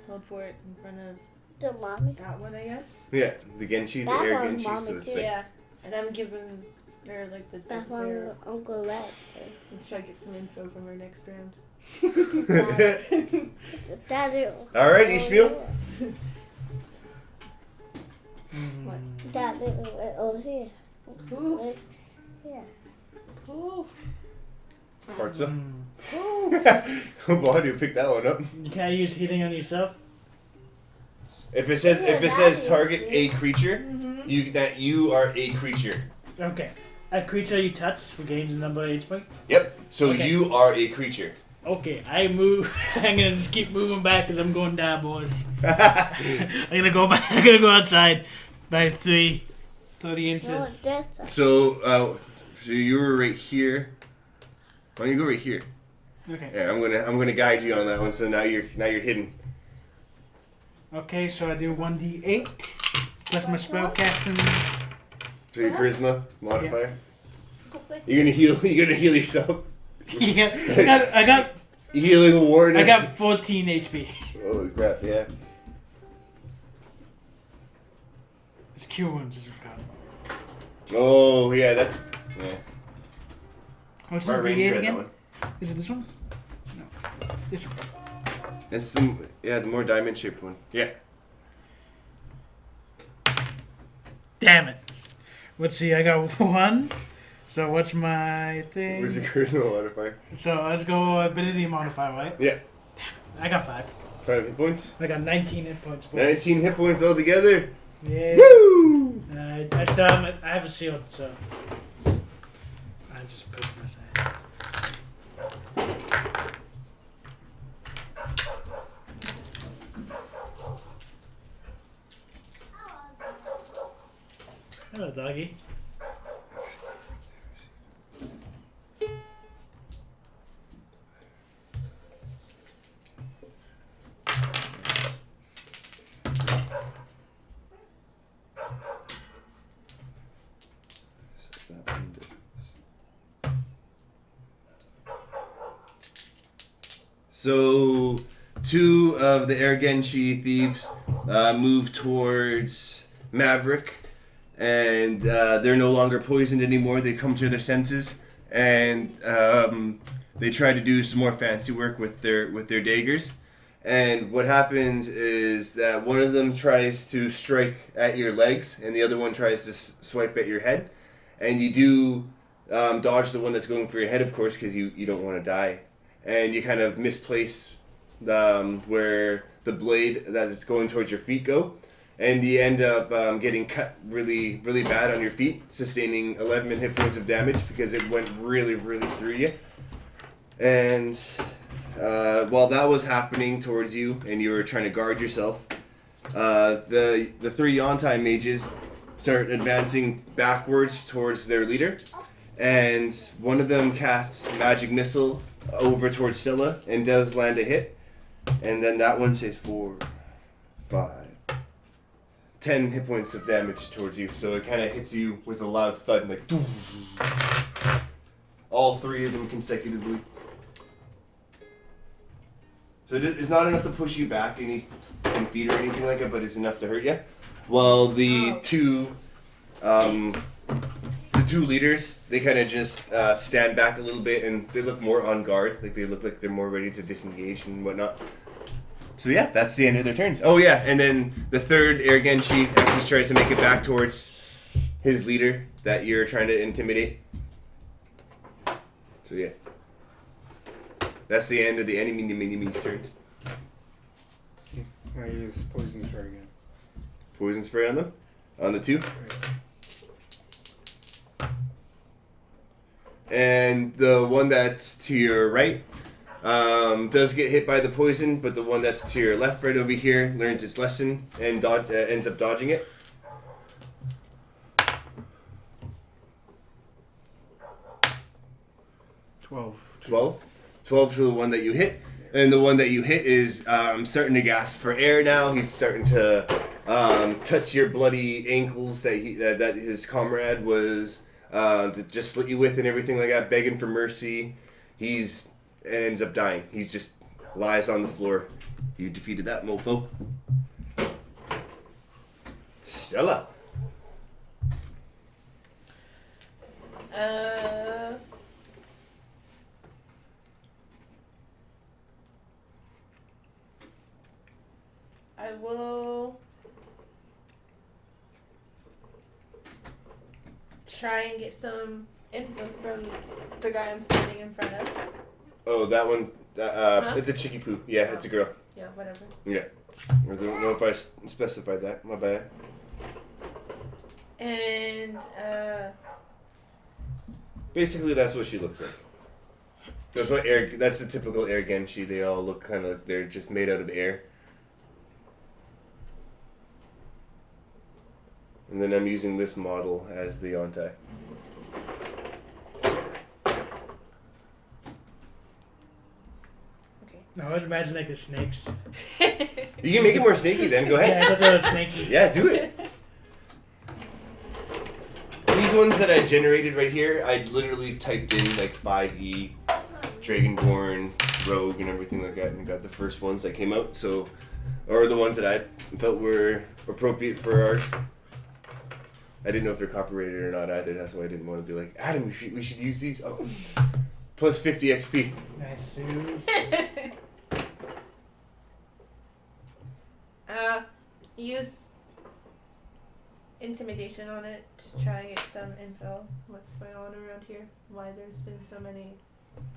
teleport in front of
The mommy.
that one, I guess.
Yeah, the Genshi, the
That
air
one's
Genshi, so
mommy
it's
too.
like,
Yeah. And I'm giving her like the
That
where
one, Uncle Red.
should I get some info from her next round?
Daddy.
Alright, Ishmael.
What?
That little bit over here.
Oof.
Yeah.
Oof.
Parza.
Oof.
Why do you pick that one up?
You can't use healing on yourself.
If it says target a creature, you are a creature.
Okay. A creature you touch regains a number of HP.
Yep. So
Okay.
you are a creature.
Okay, I move. I'm gonna just keep moving back because I'm going down, boys. I'm gonna go back. I'm gonna go outside by 30
No,
inches.
that's
So you were right here. Why don't you go right here?
Okay.
Yeah, I'm gonna guide you on that one. So now you're hidden.
Okay, so I do 1d8 plus my spell casting.
So your charisma modifier.
okay.
You're gonna heal. You're gonna heal yourself.
Yeah, I got
Healing ward.
I got 14 HP.
Holy crap! Yeah.
It's cure wounds, is what's
Oh yeah, that's yeah.
What's
My
this
ranger
d8
had that
again?
one.
Is it this one? No. This one.
It's the more diamond shaped one. Yeah.
Damn it. Let's see, I got 1. So what's my thing?
Where's the charisma modifier?
So let's go ability modifier, right?
Yeah.
I got 5.
5 hit points.
I got 19 hit points. boys.
19 hit points altogether.
Yeah.
Woo!
I still have I have a shield, so I just put it to my side. Hello, doggy.
So, 2 of the Ergenshi thieves move towards Maverick, and they're no longer poisoned anymore. They come to their senses, and they try to do some more fancy work with their daggers. And what happens is that one of them tries to strike at your legs, and the other one tries to swipe at your head. And you do dodge the one that's going for your head, of course, because you don't want to die. And you kind of misplace where the blade that is going towards your feet go. And you end up getting cut really, really bad on your feet, sustaining 11 hit points of damage because it went really, really through you. And while that was happening towards you and you were trying to guard yourself, the 3 Yontai mages start advancing backwards towards their leader. And one of them casts Magic Missile over towards Scylla and does land a hit. And then that one says 4, 5, 10 hit points of damage towards you. So it kind of hits you with a loud thud, like all 3 of them consecutively. So it's not enough to push you back any 10 feet or anything like that, but it's enough to hurt you. While the two leaders, they kind of just stand back a little bit and they look more on guard. Like they look like they're more ready to disengage and whatnot. So yeah, that's the end of their turns. Oh yeah, and then the 3rd Ergenshi actually tries to make it back towards his leader that you're trying to intimidate. So yeah. That's the end of the enemy's turns.
I use poison spray again.
Poison spray on them? On the 2? And the one that's to your right does get hit by the poison, but the one that's to your left right over here learns its lesson and ends up dodging it.
12.
12 to the one that you hit. And the one that you hit is starting to gasp for air now. He's starting to touch your bloody ankles that that his comrade was to just slit you with and everything like that, begging for mercy. He's ends up dying. He's just lies on the floor. You defeated that mofo. Stella.
I will try and get some info from the guy I'm standing in front of.
Oh, that one.
Huh?
It's a chicky poo. Yeah, it's a girl.
Yeah, whatever.
Yeah. I don't know if I specified that. My bad.
And
Basically, that's what she looks like. That's the typical air Genshi. They all look kind of like they're just made out of air. And then I'm using this model as the Yontai.
okay.
No, I would imagine like the snakes.
You can make it more snaky then. Go
Yeah, I
ahead.
thought that was snaky.
Yeah, do it. These ones that I generated right here, I literally typed in like 5e, Dragonborn, Rogue, and everything like that, and got the first ones that came out. So, or the ones that I felt were appropriate for ours. I didn't know if they're copyrighted or not either. That's why I didn't want to be like, Adam, we should use these. Oh, plus 50 XP.
Nice suit.
Use intimidation on it to try and get some info. What's going on around here? Why there's been so many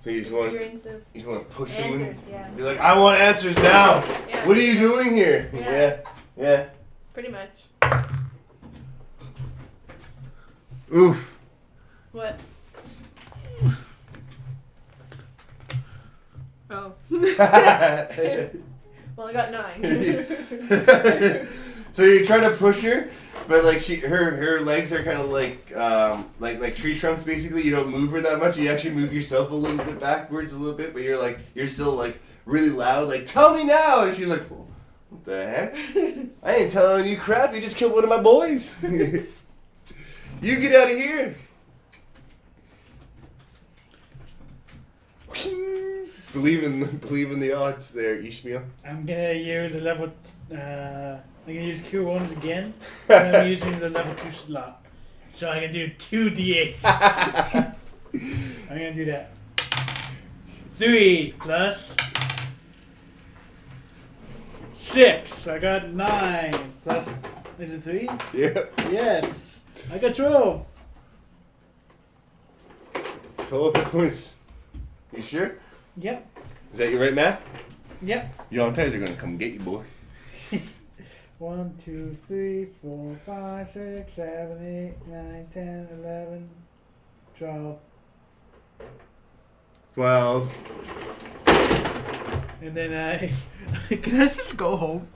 So you just want
experiences.
to push them in.
Answers, yeah.
Be like, I want answers now.
Yeah.
What are you doing here?
Yeah.
Yeah.
Pretty much.
Oof.
What? Oh. Well, I got 9.
So you're trying to push her, but like her legs are kind of like tree trunks basically. You don't move her that much. You actually move yourself a little bit backwards a little bit, but you're still like really loud. Like, tell me now, and she's like, what the heck? I ain't telling you crap. You just killed one of my boys. You get out of here. Believe in the odds there, Ishmael.
I'm gonna use a level. I'm gonna use Cure Wounds again. And I'm using the level 2 slot, so I can do 2 d8s. I'm gonna do that. 3 plus 6. I got 9 plus. Is it 3?
Yeah.
Yes. I got 12.
12 hit points. You sure?
Yep.
Is that your right math?
Yep.
Your ties are gonna come get you, boy.
1, 2, 3, 4, 5, 6, 7, 8, 9, 10, 11, 12.
12.
And then can I just go home?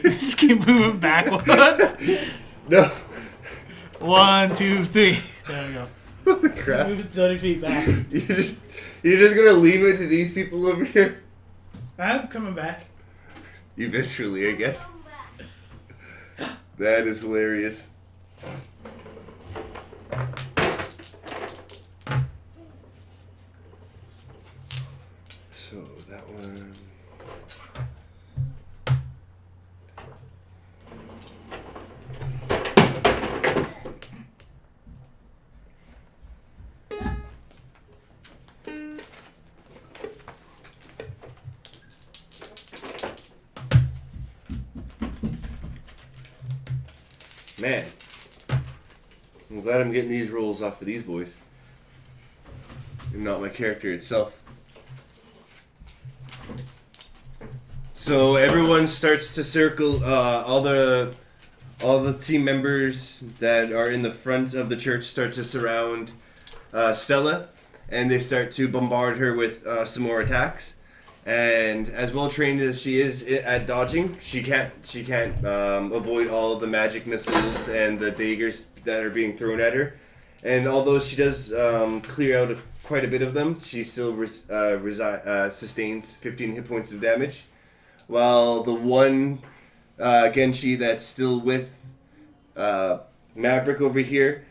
Just keep moving backwards.
No.
1, 2, 3. There we go.
Holy crap.
Move it 30 feet back.
You're just gonna leave it to these people over here?
I'm coming back.
Eventually, I guess. That is hilarious. So that one. Man, I'm glad I'm getting these rolls off of these boys, and not my character itself. So everyone starts to circle. All the team members that are in the front of the church start to surround Stella, and they start to bombard her with some more attacks. And as well trained as she is at dodging, she can't avoid all of the magic missiles and the daggers that are being thrown at her. And although she does clear out quite a bit of them, she still sustains 15 hit points of damage. While the one Genshi that's still with Maverick over here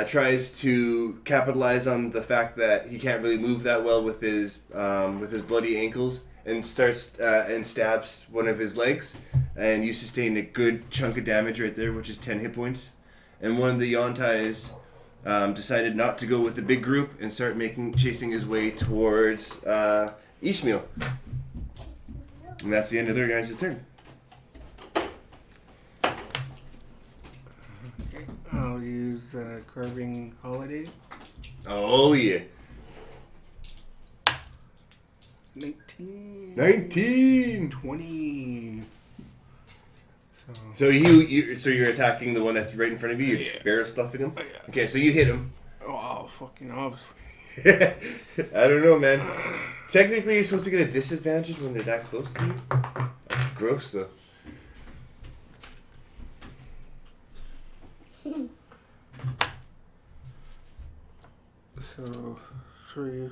tries to capitalize on the fact that he can't really move that well with his bloody ankles, and starts and stabs one of his legs, and you sustain a good chunk of damage right there, which is 10 hit points. And one of the Yontais decided not to go with the big group and start chasing his way towards Ishmael. And that's the end of their guys' turn.
I'll use It's a carving holiday.
Oh yeah.
19.
19.
20.
So you're attacking the one that's right in front of you. You're
Yeah.
barrel stuffing him.
Oh, yeah.
Okay, so you hit him.
Oh, fucking obviously.
I don't know, man. Technically, you're supposed to get a disadvantage when they're that close to you. That's gross, though.
So 3,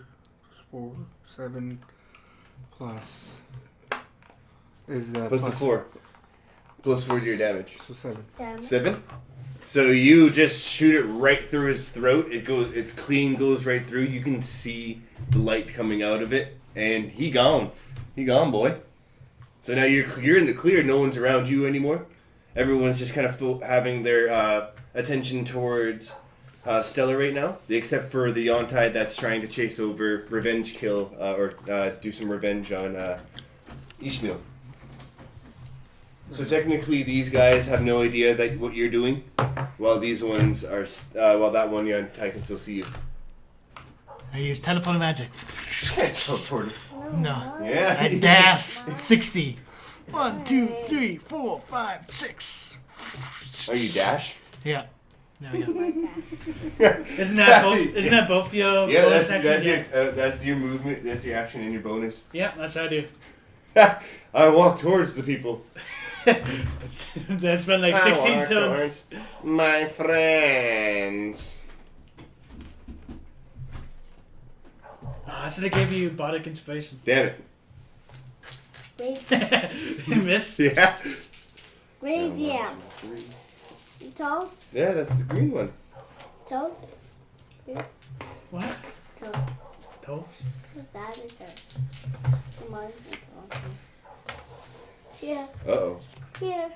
4, 7 plus is the
Plus the 4. Plus 4 to your damage.
So 7.
Damn.
7. So you just shoot it right through his throat. It clean goes right through. You can see the light coming out of it, and he gone, boy. So now you're in the clear. No one's around you anymore. Everyone's just kind of having their attention towards Stella right now, except for the Yontide that's trying to chase over, revenge kill, or do some revenge on Ishmael. So technically, these guys have no idea that what you're doing, while these ones are, while that one Yontide can still see you.
I use teleporting magic.
Teleport.
No.
Yeah.
I dash 60. 1, 2, 3, 4, 5, 6.
Oh, you dash?
Yeah. There we go.
Yeah.
Isn't that both your
Yeah,
bonus
that's
actions?
that's your movement. That's your action and your bonus.
Yeah, that's what I do.
I walk towards the people.
That's been like 16 turns.
My friends.
I should have gave you bardic inspiration.
Damn it.
Miss?
Yeah.
Radiant. Toast.
Yeah, that's the green one.
Toast.
What?
Toast.
Toe?
That is toast. Come on. Here.
Uh-oh.
Here.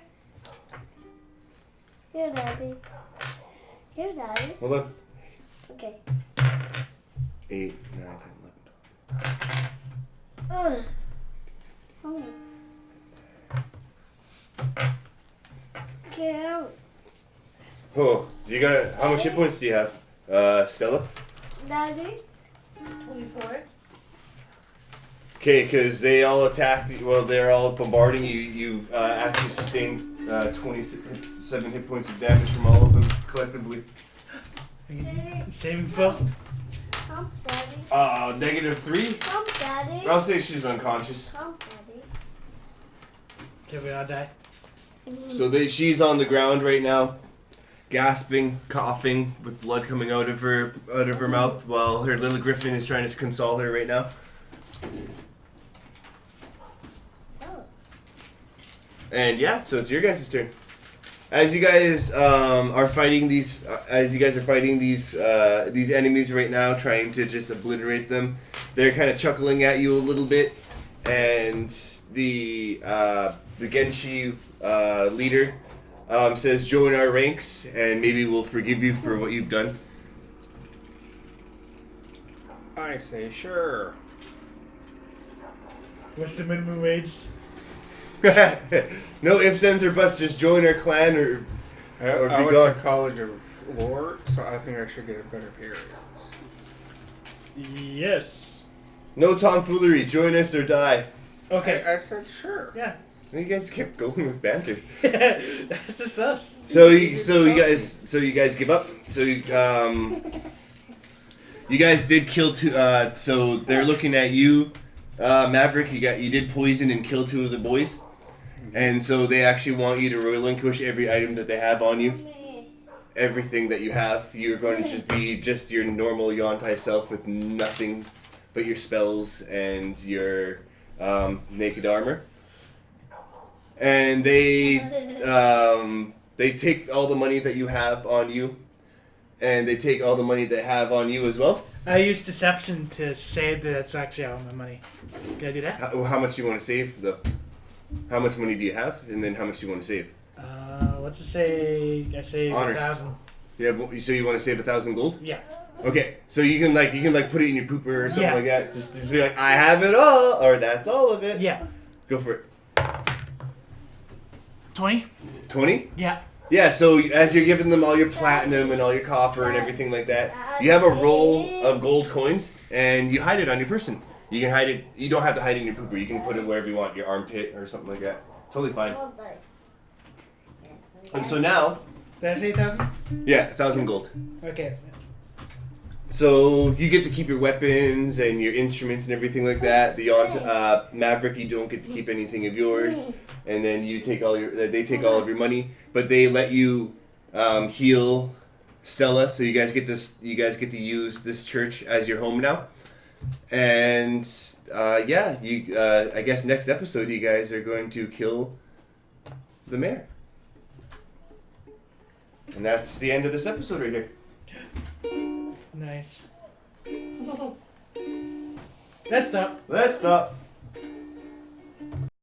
Here, Daddy. Here, Daddy.
Hold on.
Okay.
8, 9, 10, 11, 12.
Ugh. Oh. Get out.
Oh, you got how much hit points do you have, Stella?
Daddy.
24.
Okay, because they all attacked. Well, they're all bombarding you. You actually sustained 27 hit points of damage from all of them collectively.
Saving throw?
Come, Daddy.
-3.
Come, Daddy.
I'll say she's unconscious.
Come, Daddy.
Okay, we all die.
So she's on the ground right now, gasping, coughing, with blood coming out of her mouth, while her little griffin is trying to console her right now.
Oh.
And yeah, so it's your guys' turn. As you guys are fighting these enemies right now, trying to just obliterate them, they're kind of chuckling at you a little bit, and the Genshi leader says, "Join our ranks, and maybe we'll forgive you for what you've done."
I say sure.
What's the minimum wage?
No ifs, ands, or buts. Just join our clan, or
I
be
went
gone.
to College of Lore, so I think I should get a better pay raise.
Yes.
No tomfoolery. Join us or die.
Okay.
I said sure.
Yeah.
And you guys kept going with banter.
That's just us.
So you guys give up. So you guys did kill two. So they're looking at you, Maverick. You did poison and kill 2 of the boys, and so they actually want you to relinquish every item that they have on you. Everything that you have, you're going to just be just your normal Yontai self with nothing but your spells and your naked armor. And they take all the money that you have on you, and they take all the money they have on you as well.
I use deception to say that it's actually all my money. Can I do that?
How much do you want to save, though? How much money do you have, and then how much do you want to save?
What's it say? I say
Honors.
1,000.
Yeah, so you want to save 1,000 gold?
Yeah.
Okay, so you can put it in your pooper or something
Yeah.
like that. Just to be like, I have it all, or that's all of it.
Yeah.
Go for it.
20?
20?
Yeah.
Yeah, so as you're giving them all your platinum and all your copper and everything like that, you have a roll of gold coins and you hide it on your person. You can hide it. You don't have to hide it in your pooper. You can put it wherever you want, your armpit or something like that. Totally fine. And so now,
That's 8,000?
yeah, 1,000 gold.
Okay.
So you get to keep your weapons and your instruments and everything like that. The Maverick, you don't get to keep anything of yours, and then you take all your. They take all of your money, but they let you heal Stella. So you guys get this. You guys get to use this church as your home now, and yeah, you. I guess next episode you guys are going to kill the mayor, and that's the end of this episode right here.
Nice. Let's stop.
Let's stop.